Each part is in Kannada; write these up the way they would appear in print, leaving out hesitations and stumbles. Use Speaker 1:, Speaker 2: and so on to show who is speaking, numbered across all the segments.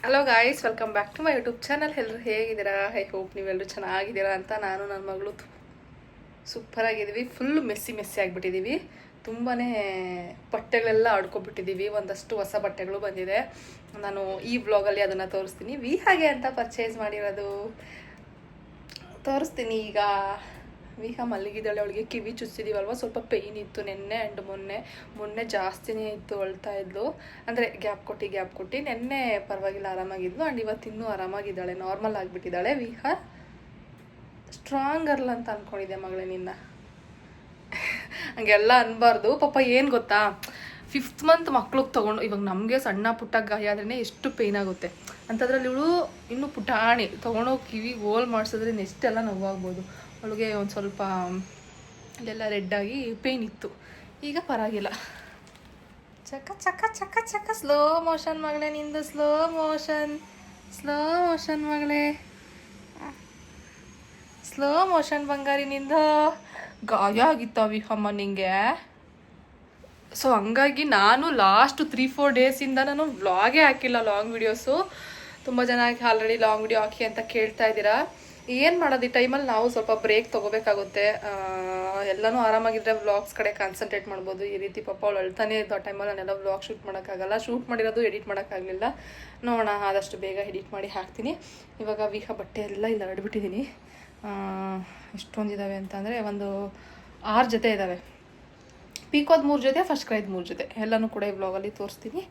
Speaker 1: Hello guys, welcome back to my YouTube channel. ಎಲ್ಲರೂ ಹೇಗಿದ್ದೀರಾ? ಐ ಹೋಪ್ ನೀವೆಲ್ಲರೂ ಚೆನ್ನಾಗಿದ್ದೀರಾ ಅಂತ. ನಾನು ನನ್ನ ಮಗಳು ಸೂಪರಾಗಿದ್ದೀವಿ. Full Messi ಆಗಿಬಿಟ್ಟಿದ್ದೀವಿ. ತುಂಬಾ ಬಟ್ಟೆಗಳೆಲ್ಲ ಆಡ್ಕೊಬಿಟ್ಟಿದ್ದೀವಿ. ಒಂದಷ್ಟು ಹೊಸ ಬಟ್ಟೆಗಳು ಬಂದಿದೆ. ನಾನು ಈ ವ್ಲಾಗಲ್ಲಿ ಅದನ್ನು ತೋರಿಸ್ತೀನಿ. ಹಾಗೆ ಅಂತ ಪರ್ಚೇಸ್ ಮಾಡಿರೋದು ತೋರಿಸ್ತೀನಿ. ಈಗ ವಿಹಾ ಮಲಗಿದ್ದಾಳೆ. ಅವಳಿಗೆ ಕಿವಿ ಚುಚ್ಚಿದೀವಲ್ವ, ಸ್ವಲ್ಪ ಪೇಯ್ನ್ ಇತ್ತು ನೆನ್ನೆ ಆ್ಯಂಡ್ ಮೊನ್ನೆ ಜಾಸ್ತಿನೇ ಇತ್ತು. ಅಳ್ತಾ ಇದ್ಲು, ಅಂದರೆ ಗ್ಯಾಪ್ ಕೊಟ್ಟು. ನೆನ್ನೆ ಪರವಾಗಿಲ್ಲ, ಆರಾಮಾಗಿದ್ಲು. ಆ್ಯಂಡ್ ಇವತ್ತು ಇನ್ನೂ ಆರಾಮಾಗಿದ್ದಾಳೆ, ನಾರ್ಮಲ್ ಆಗಿಬಿಟ್ಟಿದ್ದಾಳೆ. ವಿಹಾ ಸ್ಟ್ರಾಂಗ್ ಗರ್ಲ್ ಅಂತ ಅಂದ್ಕೊಂಡಿದ್ದೆ ಮಗಳೇ ನಿನ್ನ. ಹಂಗೆಲ್ಲ ಅನ್ಬಾರ್ದು ಪಾಪ. ಏನು ಗೊತ್ತಾ, 5th ಮಂತ್ ಮಕ್ಳಿಗೆ ತೊಗೊಂಡು, ಇವಾಗ ನಮಗೆ ಸಣ್ಣ ಪುಟ್ಟ ಗಾಯ ಆದ್ರೇ ಎಷ್ಟು ಪೇಯ್ನ್ ಆಗುತ್ತೆ. ಅಂಥದ್ರಲ್ಲಿ ಇವಳು ಇನ್ನೂ ಪುಟಾಣಿ ತೊಗೊಂಡೋಗಿ ಕಿವಿಗೆ ಹೋಲ್ ಮಾಡಿಸಿದ್ರೆ ನೆಕ್ಸ್ಟೆಲ್ಲ ನೋವಾಗ್ಬೋದು. ಅವಳಿಗೆ ಒಂದು ಸ್ವಲ್ಪ ಅಲ್ಲೆಲ್ಲ ರೆಡ್ಡಾಗಿ ಪೇಯ್ನ್ ಇತ್ತು. ಈಗ ಪರವಾಗಿಲ್ಲ. ಚಕ್ಕ ಚಕ್ಕ ಚಕ್ಕ ಚಕ್ಕ ಸ್ಲೋ ಮೋಷನ್ ಮಗಳೇ ನಿಂದು. ಸ್ಲೋ ಮೋಷನ್ ಮಗಳೇ. ಸ್ಲೋ ಮೋಷನ್ ಬಂಗಾರಿ ನಿಂದು. ಗಾಯ ಆಗಿತ್ತಾವಿ ಅಮ್ಮ ನಿಂಗೆ. ಸೊ ಹಂಗಾಗಿ ನಾನು ಲಾಸ್ಟ್ 3-4 ಡೇಸಿಂದ ನಾನು ವ್ಲಾಗೇ ಹಾಕಿಲ್ಲ, ಲಾಂಗ್ ವಿಡಿಯೋಸು. ತುಂಬ ಜನ ಆಲ್ರೆಡಿ ಲಾಂಗ್ ವಿಡಿಯೋ ಹಾಕಿ ಅಂತ ಕೇಳ್ತಾ ಇದ್ದೀರಾ. ಏನು ಮಾಡೋದು, ಈ ಟೈಮಲ್ಲಿ ನಾವು ಸ್ವಲ್ಪ ಬ್ರೇಕ್ ತೊಗೋಬೇಕಾಗುತ್ತೆ. ಎಲ್ಲನೂ ಆರಾಮಾಗಿದ್ದರೆ ವ್ಲಾಗ್ಸ್ ಕಡೆ ಕಾನ್ಸಂಟ್ರೇಟ್ ಮಾಡ್ಬೋದು. ಈ ರೀತಿ ಪಾಪ ಅವಳು ಅಳ್ತಾನೆ ಇದ್ದು ಆ ಟೈಮಲ್ಲಿ ನಾನೆಲ್ಲ ವ್ಲಾಗ್ ಶೂಟ್ ಮಾಡೋಕ್ಕಾಗಲ್ಲ. ಶೂಟ್ ಮಾಡಿರೋದು ಎಡಿಟ್ ಮಾಡೋಕ್ಕಾಗಲಿಲ್ಲ. ನೋಡೋಣ, ಆದಷ್ಟು ಬೇಗ ಎಡಿಟ್ ಮಾಡಿ ಹಾಕ್ತೀನಿ. ಇವಾಗ ವಿಹಾ ಬಟ್ಟೆ ಎಲ್ಲ ಇಲ್ಲಿ ಹರಡ್ಬಿಟ್ಟಿದ್ದೀನಿ. ಎಷ್ಟೊಂದಿದ್ದಾವೆ ಅಂತ ಅಂದರೆ ಒಂದು 6 ಜೊತೆ ಇದ್ದಾವೆ. ಪೀಕೋದು 3 ಜೊತೆ, ಫಸ್ಟ್ ಕ್ರೈದು 3 ಜೊತೆ. ಎಲ್ಲನೂ ಕೂಡ ಈ ವ್ಲಾಗಲ್ಲಿ ತೋರಿಸ್ತೀನಿ.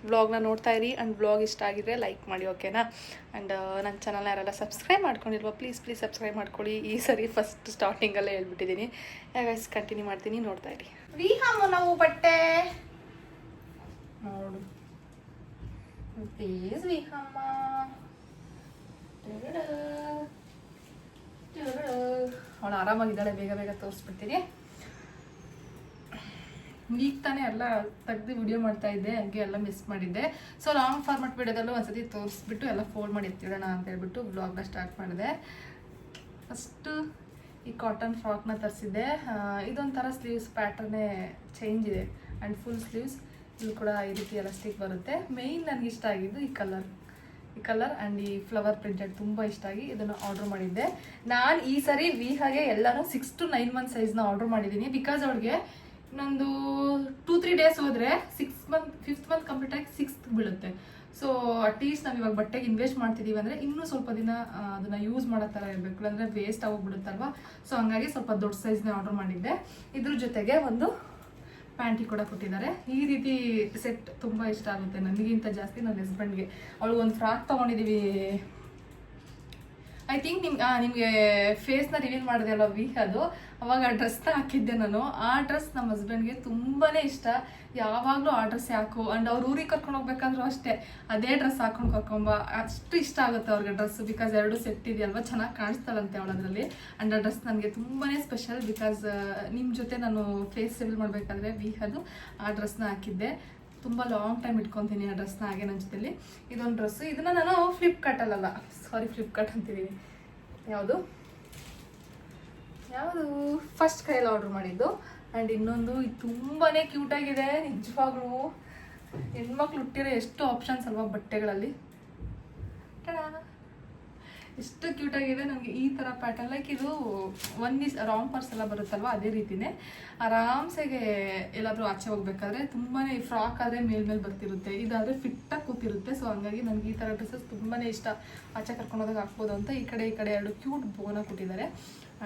Speaker 1: ವ್ಲಾಗ್ನ ನೋಡ್ತಾ ಇರಿ. ಆ್ಯಂಡ್ ವ್ಲಾಗ್ ಇಷ್ಟ ಆಗಿದ್ರೆ ಲೈಕ್ ಮಾಡಿ, ಓಕೆನಾ? ಆ್ಯಂಡ್ ನನ್ನ ಚಾನಲ್ನ ಯಾರೆಲ್ಲ ಸಬ್ಸ್ಕ್ರೈಬ್ ಮಾಡ್ಕೊಂಡಿಲ್ವ, ಪ್ಲೀಸ್ ಸಬ್ಸ್ಕ್ರೈಬ್ ಮಾಡ್ಕೊಳ್ಳಿ. ಈ ಸರಿ ಫಸ್ಟ್ ಸ್ಟಾರ್ಟಿಂಗಲ್ಲೇ ಹೇಳ್ಬಿಟ್ಟಿದ್ದೀನಿ. ಗೈಸ್ ಕಂಟಿನ್ಯೂ ಮಾಡ್ತೀನಿ, ನೋಡ್ತಾ ಇರಿ. ವಿಹಾಮ ನಾವು ಬಟ್ಟೆ ನೋಡು ಪ್ಲೀಸ್. ವಿಹಾಮ ಅವಳು ಆರಾಮಾಗಿದ್ದಾಳೆ. ಬೇಗ ತೋರಿಸ್ಬಿಡ್ತೀನಿ. ಈಗ ತಾನೇ ಎಲ್ಲ ತೆಗ್ದು ವಿಡಿಯೋ ಮಾಡ್ತಾ ಇದ್ದೆ, ಹಾಗೆ ಎಲ್ಲ ಮಿಸ್ ಮಾಡಿದ್ದೆ. ಸೊ ಲಾಂಗ್ ಫಾರ್ಮೆಟ್ ವಿಡಿಯೋದಲ್ಲೂ ಒಂದ್ಸತಿ ತೋರಿಸ್ಬಿಟ್ಟು ಎಲ್ಲ ಫೋಲ್ಡ್ ಮಾಡಿ ಎತ್ತಿಡೋಣ ಅಂತ ಹೇಳ್ಬಿಟ್ಟು ವ್ಲಾಗ್ನ ಸ್ಟಾರ್ಟ್ ಮಾಡಿದೆ. ಫಸ್ಟು ಈ ಕಾಟನ್ ಫ್ರಾಕ್ನ ತರಿಸಿದ್ದೆ. ಇದೊಂಥರ ಸ್ಲೀವ್ಸ್ ಪ್ಯಾಟರ್ನೇ ಚೇಂಜ್ ಇದೆ ಆ್ಯಂಡ್ ಫುಲ್ ಸ್ಲೀವ್ಸ್. ಇಲ್ಲಿ ಕೂಡ ಈ ರೀತಿ ಎಲಾಸ್ಟಿಕ್ ಬರುತ್ತೆ. ಮೇಯ್ನ್ ನನಗೆ ಇಷ್ಟ ಆಗಿದ್ದು ಈ ಕಲರ್ ಆ್ಯಂಡ್ ಈ ಫ್ಲವರ್ ಪ್ರಿಂಟೆಡ್ ತುಂಬ ಇಷ್ಟ ಆಗಿ ಇದನ್ನು ಆರ್ಡ್ರ್ ಮಾಡಿದ್ದೆ. ನಾನು ಈ ಸರಿ ವಿಹಾಗೆ ಎಲ್ಲನೂ 6 to 9 month ಸೈಜ್ನ ಆರ್ಡ್ರ್ ಮಾಡಿದ್ದೀನಿ. ಬಿಕಾಸ್ ಅವಳಿಗೆ ಇನ್ನೊಂದು 2-3 ಡೇಸ್ ಹೋದರೆ 5th ಮಂತ್ ಕಂಪ್ಲೀಟ್ ಆಗಿ 6th ಬೀಳುತ್ತೆ. ಸೊ ಅಟ್ಲೀಸ್ಟ್ ನಾವು ಇವಾಗ ಬಟ್ಟೆಗೆ ಇನ್ವೆಸ್ಟ್ ಮಾಡ್ತಿದ್ದೀವಿ ಅಂದರೆ ಇನ್ನೂ ಸ್ವಲ್ಪ ದಿನ ಅದನ್ನು ಯೂಸ್ ಮಾಡೋ ಥರ ಇರಬೇಕು, ಅಂದರೆ ವೇಸ್ಟ್ ಆಗೋಗ್ಬಿಡುತ್ತಲ್ವ. ಸೊ ಹಂಗಾಗಿ ಸ್ವಲ್ಪ ದೊಡ್ಡ ಸೈಜ್ನ ಆರ್ಡ್ರ್ ಮಾಡಿದ್ದೆ. ಇದ್ರ ಜೊತೆಗೆ ಒಂದು ಪ್ಯಾಂಟಿ ಕೂಡ ಕೊಟ್ಟಿದ್ದಾರೆ. ಈ ರೀತಿ ಸೆಟ್ ತುಂಬ ಇಷ್ಟ ಆಗುತ್ತೆ ನನಗಿಂತ ಜಾಸ್ತಿ ನನ್ನ ಹಸ್ಬೆಂಡ್ಗೆ. ಅವಳು ಒಂದು ಫ್ರಾಕ್ ತೊಗೊಂಡಿದ್ದೀವಿ. ಐ ಥಿಂಕ್ ನಿಮಗೆ ಫೇಸ್ನ ರಿವೀಲ್ ಮಾಡಿದೆ ಅಲ್ವ ವಿಹಾದು, ಅವಾಗ ಆ ಡ್ರೆಸ್ನ ಹಾಕಿದ್ದೆ ನಾನು. ಆ ಡ್ರೆಸ್ ನಮ್ಮ ಹಸ್ಬೆಂಡ್ಗೆ ತುಂಬಾ ಇಷ್ಟ. ಯಾವಾಗಲೂ ಆ ಡ್ರೆಸ್ ಯಾಕೋ. ಆ್ಯಂಡ್ ಅವ್ರು ಊರಿಗೆ ಕರ್ಕೊಂಡು ಹೋಗ್ಬೇಕಂದ್ರೂ ಅಷ್ಟೇ ಅದೇ ಡ್ರೆಸ್ ಹಾಕೊಂಡು ಕರ್ಕೊಂಬ. ಅಷ್ಟು ಇಷ್ಟ ಆಗುತ್ತೆ ಅವ್ರಿಗೆ ಡ್ರೆಸ್. ಬಿಕಾಸ್ 2 ಸೆಟ್ ಇದೆಯಲ್ವ, ಚೆನ್ನಾಗಿ ಕಾಣಿಸ್ತಾಳಂತೆ ಅವಳದ್ರಲ್ಲಿ. ಆ್ಯಂಡ್ ಆ ಡ್ರೆಸ್ ನನಗೆ ತುಂಬಾ ಸ್ಪೆಷಲ್. ಬಿಕಾಸ್ ನಿಮ್ಮ ಜೊತೆ ನಾನು ಫೇಸ್ ರಿವೀಲ್ ಮಾಡಬೇಕಾದ್ರೆ ವಿಹಾದು ಆ ಡ್ರೆಸ್ನ ಹಾಕಿದ್ದೆ. ತುಂಬ ಲಾಂಗ್ ಟೈಮ್ ಇಟ್ಕೊತೀನಿ ಆ ಡ್ರೆಸ್ನ. ಹಾಗೆ ನನ್ನ ಜೊತೆಲಿ ಇದೊಂದು ಡ್ರೆಸ್ಸು. ಇದನ್ನು ನಾನು ಫ್ಲಿಪ್ಕಾರ್ಟ್ ಅಂತಿದ್ದೀನಿ. ಯಾವುದು ಫಸ್ಟ್ ಕೈಯಲ್ಲಿ ಆರ್ಡ್ರ್ ಮಾಡಿದ್ದು. ಆ್ಯಂಡ್ ಇನ್ನೊಂದು ಇದು ತುಂಬಾ ಕ್ಯೂಟಾಗಿದೆ ನಿಜವಾಗ್ಲೂ. ಹೆಣ್ಮಕ್ಳು ಹುಟ್ಟಿರೋ ಎಷ್ಟು ಆಪ್ಷನ್ಸ್ ಅಲ್ವಾ ಬಟ್ಟೆಗಳಲ್ಲಿ. ಎಷ್ಟು ಕ್ಯೂಟಾಗಿದೆ. ನನಗೆ ಈ ಥರ ಪ್ಯಾಟರ್ನ್ ಲೈಕ್ ಇದು 1 ರಾಂಗ್ ಪರ್ಸ್ ಎಲ್ಲ ಬರುತ್ತಲ್ವ, ಅದೇ ರೀತಿಯೇ ಆರಾಮ್ಸೆಗೆ ಎಲ್ಲಾದರೂ ಆಚೆ ಹೋಗ್ಬೇಕಾದ್ರೆ ತುಂಬಾ ಫ್ರಾಕ್ ಆದರೆ ಮೇಲ್ಮೇಲೆ ಬರ್ತಿರುತ್ತೆ, ಇದಾದರೆ ಫಿಟ್ಟಾಗಿ ಕೂತಿರುತ್ತೆ. ಸೊ ಹಂಗಾಗಿ ನನಗೆ ಈ ಥರ ಡ್ರೆಸ್ಸಸ್ ತುಂಬಾ ಇಷ್ಟ. ಆಚೆ ಕರ್ಕೊಂಡೋದಾಗ ಹಾಕ್ಬೋದು ಅಂತ ಈ ಕಡೆ 2 ಕ್ಯೂಟ್ ಬೋನ ಕೊಟ್ಟಿದ್ದಾರೆ.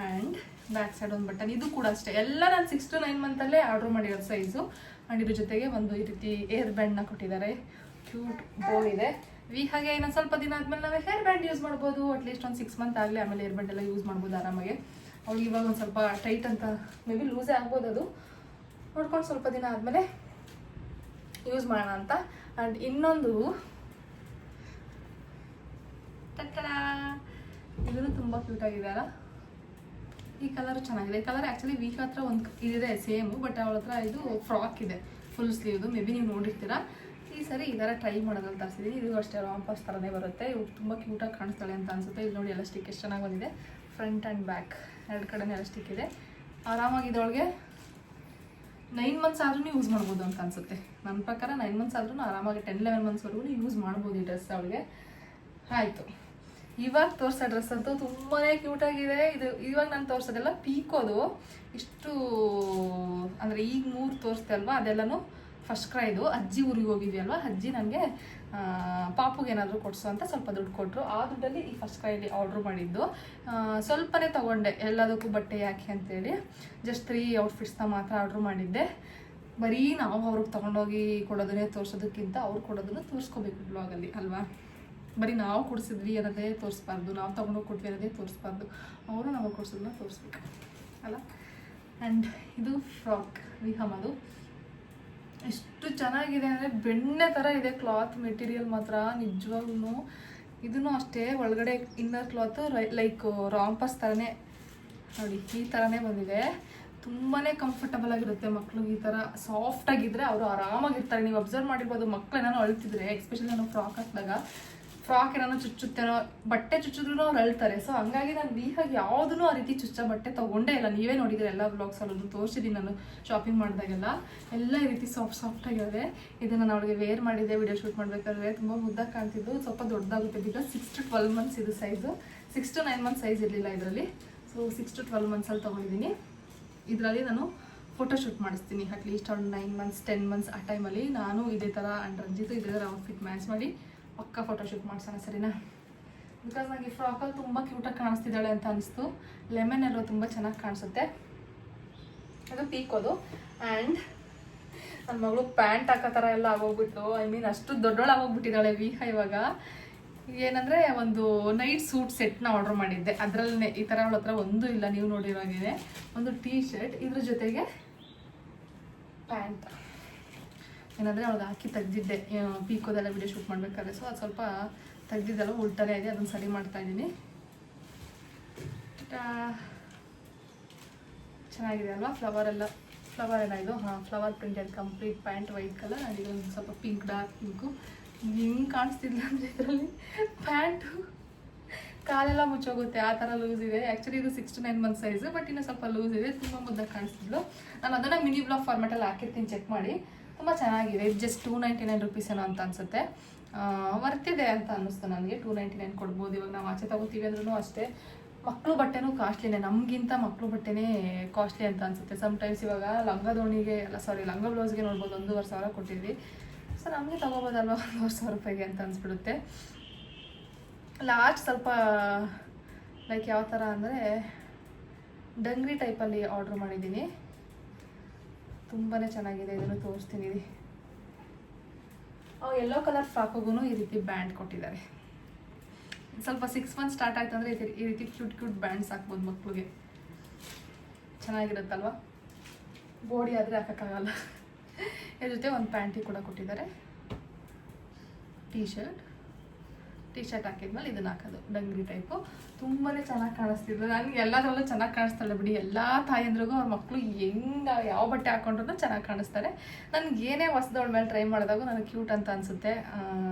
Speaker 1: ಆ್ಯಂಡ್ ಬ್ಯಾಕ್ ಸೈಡ್ ಒಂದು ಬಟನ್. ಇದು ಕೂಡ ಅಷ್ಟೇ ಎಲ್ಲ ನಾನು 6 to 9 ಮಂತಲ್ಲೇ ಆರ್ಡ್ರ್ ಮಾಡಿರೋ ಸೈಜು. ಆ್ಯಂಡ್ ಇದ್ರ ಜೊತೆಗೆ ಒಂದು ಈ ರೀತಿ ಏರ್ ಬ್ಯಾಂಡ್ನ ಕೊಟ್ಟಿದ್ದಾರೆ. ಕ್ಯೂಟ್ ಬೋನ್ ಇದೆ. ಹಾಗೆ ಇನ್ನೊಂದು ಸ್ವಲ್ಪ ದಿನ ಆದಮೇಲೆ ನಾವೇ ಹೇರ್ ಬ್ಯಾಂಡ್ ಯೂಸ್ ಮಾಡ್ಬೋದು. ಅಟ್ಲೀಸ್ಟ್ ಒಂದು 6 ಮಂತ್ ಆಗಲಿ, ಆಮೇಲೆ ಏರ್ ಬ್ಯಾಂಡ್ ಎಲ್ಲ ಯೂಸ್ ಮಾಡ್ಬೋದು ಆರಾಮಾಗೆ. ಅವ್ಳಿಗೆ ಇವಾಗ ಒಂದು ಸ್ವಲ್ಪ ಟೈಟ್ ಅಂತ ಮೇ ಬಿ ಲೂಸೇ ಆಗ್ಬೋದು, ಅದು ನೋಡ್ಕೊಂಡು ಸ್ವಲ್ಪ ದಿನ ಆದಮೇಲೆ ಯೂಸ್ ಮಾಡೋಣ ಅಂತ. ಆ್ಯಂಡ್ ಇನ್ನೊಂದು ಇದನ್ನು ತುಂಬ ಕ್ಯೂಟಾಗಿದೆ ಅಲ್ಲ. ಈ ಕಲರು ಚೆನ್ನಾಗಿದೆ. ಈ ಕಲರ್ ಆ್ಯಕ್ಚುಲಿ ವಿಹಾ ಹತ್ರ ಒಂದು ಇದಿದೆ ಸೇಮು, ಬಟ್ ಅವಳ ಹತ್ರ ಇದು ಫ್ರಾಕ್ ಇದೆ ಫುಲ್ ಸ್ಲೀವ್ದು. ಮೇ ಬಿ ನೀವು ನೋಡಿರ್ತೀರಾ. ಈ ಸರಿ ಈ ಥರ ಟ್ರೈ ಮಾಡೋದಂತ ತರಿಸಿದ್ದೀನಿ. ಇದು ಅಷ್ಟೇ ರಾಂಪಾಸ್ ಥರನೇ ಬರುತ್ತೆ. ಇವು ತುಂಬ ಕ್ಯೂಟಾಗಿ ಕಾಣಿಸ್ತಾಳೆ ಅಂತ ಅನಿಸುತ್ತೆ. ಇಲ್ಲಿ ನೋಡಿ ಎಲ್ಲ ಸ್ಟಿಕ್ ಎಷ್ಟು ಚೆನ್ನಾಗಿ ಬಂದಿದೆ. ಫ್ರಂಟ್ ಆ್ಯಂಡ್ ಬ್ಯಾಕ್ 2 ಕಡೆನೇ ಎಲ್ಲ ಸ್ಟಿಕ್ ಇದೆ. ಆರಾಮಾಗಿದೆ ಅವಳಿಗೆ. 9 ಮಂತ್ಸ್ ಆದ್ರೂ ಯೂಸ್ ಮಾಡ್ಬೋದು ಅಂತ ಅನ್ಸುತ್ತೆ ನನ್ನ ಪ್ರಕಾರ. 9 ಮಂತ್ಸ್ ಆದ್ರೂ ಆರಾಮಾಗಿ 10-11 ಮಂತ್ಸ್ವರೆಗೂ ಯೂಸ್ ಮಾಡ್ಬೋದು ಈ ಡ್ರೆಸ್ ಅವಳಿಗೆ. ಆಯಿತು, ಇವಾಗ ತೋರಿಸೋ ಡ್ರೆಸ್ ಅಂತೂ ತುಂಬಾ ಕ್ಯೂಟಾಗಿದೆ. ಇದು ಇವಾಗ ನಾನು ತೋರಿಸೋದೆಲ್ಲ ಪೀಕೋದು. ಇಷ್ಟು ಅಂದರೆ ಈಗ 3 ತೋರಿಸ್ದೆ ಅಲ್ವಾ, ಅದೆಲ್ಲನೂ ಫಸ್ಟ್ ಕ್ರೈದು. ಅಜ್ಜಿ ಊರಿಗೆ ಹೋಗಿದ್ವಿ ಅಲ್ವಾ, ಅಜ್ಜಿ ನನಗೆ ಪಾಪುಗೆ ಏನಾದರೂ ಕೊಡಿಸು ಅಂತ ಸ್ವಲ್ಪ ದುಡ್ಡು ಕೊಟ್ಟರು. ಆ ದುಡ್ಡಲ್ಲಿ ಈ ಫಸ್ಟ್ ಕ್ರೈಲಿ ಆರ್ಡ್ರ್ ಮಾಡಿದ್ದು. ಸ್ವಲ್ಪನೇ ತೊಗೊಂಡೆ, ಎಲ್ಲದಕ್ಕೂ ಬಟ್ಟೆ ಯಾಕೆ ಅಂತೇಳಿ. ಜಸ್ಟ್ 3 ಔಟ್ಫಿಟ್ಸ್ನ ಮಾತ್ರ ಆರ್ಡ್ರ್ ಮಾಡಿದ್ದೆ. ಬರೀ ನಾವು ಅವ್ರಿಗೆ ತೊಗೊಂಡೋಗಿ ಕೊಡೋದನ್ನೇ ತೋರಿಸೋದಕ್ಕಿಂತ ಅವ್ರು ಕೊಡೋದನ್ನು ತೋರಿಸ್ಕೋಬೇಕು ಬ್ಲಾಗಲ್ಲಿ ಅಲ್ವಾ. ಬರೀ ನಾವು ಕೊಡಿಸಿದ್ವಿ ಅನ್ನೋದೇ ತೋರಿಸ್ಬಾರ್ದು, ನಾವು ತೊಗೊಂಡೋಗಿ ಕೊಟ್ವಿ ಅನ್ನೋದೇ ತೋರಿಸ್ಬಾರ್ದು, ಅವರು ನಮಗೆ ಕೊಡಿಸೋದನ್ನ ತೋರಿಸ್ಬೇಕು ಅಲ್ಲ. ಆ್ಯಂಡ್ ಇದು ಫ್ರಾಕ್ ವಿಹಮದು. ಎಷ್ಟು ಚೆನ್ನಾಗಿದೆ ಅಂದರೆ ಬೆಣ್ಣೆ ಥರ ಇದೆ ಕ್ಲಾತ್ ಮೆಟೀರಿಯಲ್ ಮಾತ್ರ ನಿಜವಾಗ್ಲೂ. ಇದೂ ಅಷ್ಟೇ, ಒಳಗಡೆ ಇನ್ನರ್ ಕ್ಲಾತು ಲೈಕ್ ರಾಂಪರ್ಸ್ ಥರನೇ ನೋಡಿ, ಈ ಥರನೇ ಬಂದಿದೆ. ತುಂಬಾ ಕಂಫರ್ಟಬಲ್ ಆಗಿರುತ್ತೆ ಮಕ್ಕಳು. ಈ ಥರ ಸಾಫ್ಟಾಗಿದ್ದರೆ ಅವರು ಆರಾಮಾಗಿರ್ತಾರೆ. ನೀವು ಅಬ್ಸರ್ವ್ ಮಾಡಿರ್ಬೋದು, ಮಕ್ಕಳು ಏನಾರು ಅಳ್ತಿದ್ರೆ, ಎಸ್ಪೆಷಲಿ ನಾನು ಫ್ರಾಕ್ ಹಾಕಿದಾಗ ಫ್ರಾಕ್ ಏನಾರು ಚುಚ್ಚುತ್ತೇನೋ, ಬಟ್ಟೆ ಚುಚ್ಚಿದ್ರು ಅವ್ರು ಅಳ್ತಾರೆ. ಸೊ ಹಂಗಾಗಿ ನಾನು ವೀಹಾಗಿ ಯಾವುದೂ ಆ ರೀತಿ ಚುಚ್ಚ ಬಟ್ಟೆ ತೊಗೊಂಡೇ ಇಲ್ಲ. ನೀವೇ ನೋಡಿದ್ರೆ ಎಲ್ಲ ವ್ಲಾಗ್ಸಲ್ಲೂ ತೋರಿಸಿದ್ದೀನಿ ನಾನು ಶಾಪಿಂಗ್ ಮಾಡಿದಾಗೆಲ್ಲ. ಎಲ್ಲ ಈ ರೀತಿ ಸಾಫ್ಟಾಗಿರುತ್ತೆ. ಇದನ್ನು ನಾನು ಅವಳಿಗೆ ವೇರ್ ಮಾಡಿದ್ದೆ ವಿಡಿಯೋ ಶೂಟ್ ಮಾಡಬೇಕಾದ್ರೆ. ತುಂಬ ಮುದ್ದಾಗಿ ಕಾಣ್ತಿದ್ದು, ಸ್ವಲ್ಪ ದೊಡ್ಡದಾಗುತ್ತೆ. ಬಿಕಾಸ್ 6 to 12 months ಇದು ಸೈಜು. 6 to 9 months ಸೈಜ್ ಇರಲಿಲ್ಲ ಇದರಲ್ಲಿ. ಸೊ 6 to 12 monthsಲ್ಲಿ ತೊಗೊಂಡಿದ್ದೀನಿ. ಇದರಲ್ಲಿ ನಾನು ಫೋಟೋಶೂಟ್ ಮಾಡಿಸ್ತೀನಿ ಅಟ್ಲೀಸ್ಟ್ ಒಂದು 9 months 10 months ಆ ಟೈಮಲ್ಲಿ. ನಾನು ಇದೇ ಥರ ಆ್ಯಂಡ್ ರಂಜಿತು ಇದೇ ಥರ ಔಟ್ಫಿಟ್ ಮ್ಯಾಚ್ ಮಾಡಿ ಪಕ್ಕ ಫೋಟೋಶೂಟ್ ಮಾಡ್ಸೋಣ, ಸರಿನಾ? ಬಿಕಾಸ್ ನನಗೆ ಈ ಫ್ರಾಕಲ್ಲಿ ತುಂಬ ಕ್ಯೂಟಾಗಿ ಕಾಣಿಸ್ತಿದ್ದಾಳೆ ಅಂತ ಅನಿಸ್ತು. ಲೆಮನ್ ಎಲ್ಲೋ ತುಂಬ ಚೆನ್ನಾಗಿ ಕಾಣಿಸುತ್ತೆ. ಅದು ಪೀಕೋದು. ಆ್ಯಂಡ್ ನನ್ನ ಮಗಳು ಪ್ಯಾಂಟ್ ಹಾಕೋ ಥರ ಎಲ್ಲ ಆಗೋಗ್ಬಿಟ್ಟು, ಐ ಮೀನ್ ಅಷ್ಟು ದೊಡ್ಡೋಳು ಆಗೋಗ್ಬಿಟ್ಟಿದ್ದಾಳೆ ವೀಹ ಇವಾಗ. ಏನಂದರೆ ಒಂದು ನೈಟ್ ಸೂಟ್ ಸೆಟ್ನ ಆರ್ಡ್ರ್ ಮಾಡಿದ್ದೆ. ಅದರಲ್ಲೇ ಈ ಥರ ಅವಳ ಹತ್ರ ಒಂದೂ ಇಲ್ಲ, ನೀವು ನೋಡಿರುವಾಗೇ ಒಂದು ಟೀ ಶರ್ಟ್, ಇದ್ರ ಜೊತೆಗೆ ಪ್ಯಾಂಟ್. ಏನಂದರೆ ಅವಳಿಗೆ ಹಾಕಿ ತೆಗ್ದಿದ್ದೆ ಪೀಕೋದೆಲ್ಲ ವಿಡಿಯೋ ಶೂಟ್ ಮಾಡಬೇಕಾದ್ರೆ. ಸೊ ಅದು ಸ್ವಲ್ಪ ತೆಗ್ದಿದ್ದೆಲ್ಲ ಉಲ್ಟನೇ ಇದೆ, ಅದನ್ನು ಸರಿ ಮಾಡ್ತಾಯಿದ್ದೀನಿ. ಚೆನ್ನಾಗಿದೆ ಅಲ್ವಾ? ಫ್ಲವರ್ ಎಲ್ಲ ಇದು. ಹಾಂ, flower printed complete pant, white colour. And ಇದೊಂದು ಸ್ವಲ್ಪ ಪಿಂಕ್, ಡಾರ್ಕ್ ಪಿಂಕು. ಹಿಂಗೆ ಕಾಣಿಸ್ತಿಲ್ಲ ಅಂದರೆ ಇದರಲ್ಲಿ ಪ್ಯಾಂಟು ಕಾಲೆಲ್ಲ ಮುಚ್ಚೋಗುತ್ತೆ, ಆ ಥರ ಲೂಸ್ ಇದೆ. ಆ್ಯಕ್ಚುಲಿ ಇದು 6 to 9 months ಸೈಜು, ಬಟ್ ಇನ್ನೂ ಸ್ವಲ್ಪ ಲೂಸ್ ಇದೆ. ತುಂಬ ಮುದ್ದಾಗಿ ಕಾಣಿಸ್ತಿದ್ಲು. ನಾನು ಅದನ್ನು ಮಿನಿ ಬ್ಲಾಗ್ ಫಾರ್ಮೆಟಲ್ಲಿ ಹಾಕಿರ್ತೀನಿ, ಚೆಕ್ ಮಾಡಿ. ತುಂಬ ಚೆನ್ನಾಗಿದೆ. ಇದು ಜಸ್ಟ್ 299 rupees ಏನೋ ಅಂತ ಅನಿಸುತ್ತೆ. ವರ್ತಿದೆ ಅಂತ ಅನ್ನಿಸ್ತು ನನಗೆ. 299 ಕೊಡ್ಬೋದು. ಇವಾಗ ನಾವು ಆಚೆ ತಗೋತೀವಿ ಅಂದ್ರೂ ಅಷ್ಟೇ. ಮಕ್ಕಳು ಬಟ್ಟೆನೂ ಕಾಸ್ಟ್ಲಿನೇ, ನಮಗಿಂತ ಮಕ್ಕಳು ಬಟ್ಟೆನೇ ಕಾಸ್ಟ್ಲಿ ಅಂತ ಅನಿಸುತ್ತೆ. ಸಮ್ಟೈಮ್ಸ್ ಇವಾಗ ಲಂಗ ಬ್ಲೌಸ್ಗೆ ನೋಡ್ಬೋದು 1,500 ಕೊಟ್ಟಿದ್ವಿ. ಸೊ ನಮಗೆ ತೊಗೋಬೋದಲ್ವ 1,500 ರೂಪಾಯಿಗೆ ಅಂತ ಅನಿಸ್ಬಿಡುತ್ತೆ. ಲಾಸ್ಟ್ ಸ್ವಲ್ಪ ಲೈಕ್ ಯಾವ ಥರ ಅಂದರೆ ಡಂಗ್ರಿ ಟೈಪಲ್ಲಿ ಆರ್ಡ್ರ್ ಮಾಡಿದ್ದೀನಿ. ತುಂಬಾ ಚೆನ್ನಾಗಿದೆ. ಇದನ್ನು ತೋರಿಸ್ತೀನಿ. ಯೆಲ್ಲೋ ಕಲರ್ ಫ್ರಾಕ್ಗೂ ಈ ರೀತಿ ಬ್ಯಾಂಡ್ ಕೊಟ್ಟಿದ್ದಾರೆ. ಸ್ವಲ್ಪ 6 months ಸ್ಟಾರ್ಟ್ ಆಯ್ತು ಅಂದರೆ ಈ ರೀತಿ ಕ್ಯೂಟ್ ಬ್ಯಾಂಡ್ಸ್ ಹಾಕ್ಬೋದು ಮಕ್ಕಳಿಗೆ. ಚೆನ್ನಾಗಿರುತ್ತಲ್ವ? ಬೋಡಿ ಆದರೆ ಹಾಕೋಕ್ಕಾಗಲ್ಲ. ಇದ್ರ ಜೊತೆ ಒಂದು ಪ್ಯಾಂಟಿ ಕೂಡ ಕೊಟ್ಟಿದ್ದಾರೆ. ಟೀ ಶರ್ಟ್ ಹಾಕಿದ್ಮೇಲೆ ಇದನ್ನು ಹಾಕೋದು ಡಂಗ್ರಿ ಟೈಪು. ತುಂಬಾ ಚೆನ್ನಾಗಿ ಕಾಣಿಸ್ತಿದ್ರು. ನನಗೆ ಎಲ್ಲದರಲ್ಲೂ ಚೆನ್ನಾಗಿ ಕಾಣಿಸ್ತಾಳೆ ಬಿಡಿ. ಎಲ್ಲ ತಾಯಂದ್ರಿಗೂ ಅವ್ರ ಮಕ್ಕಳು ಹೆಂಗೆ ಯಾವ ಬಟ್ಟೆ ಹಾಕೊಂಡ್ರೂ ಚೆನ್ನಾಗಿ ಕಾಣಿಸ್ತಾರೆ. ನನಗೆ ಏನೇ ಹೊಸದವಳ ಮೇಲೆ ಟ್ರೈ ಮಾಡಿದಾಗೂ ನನಗೆ ಕ್ಯೂಟ್ ಅಂತ ಅನಿಸುತ್ತೆ.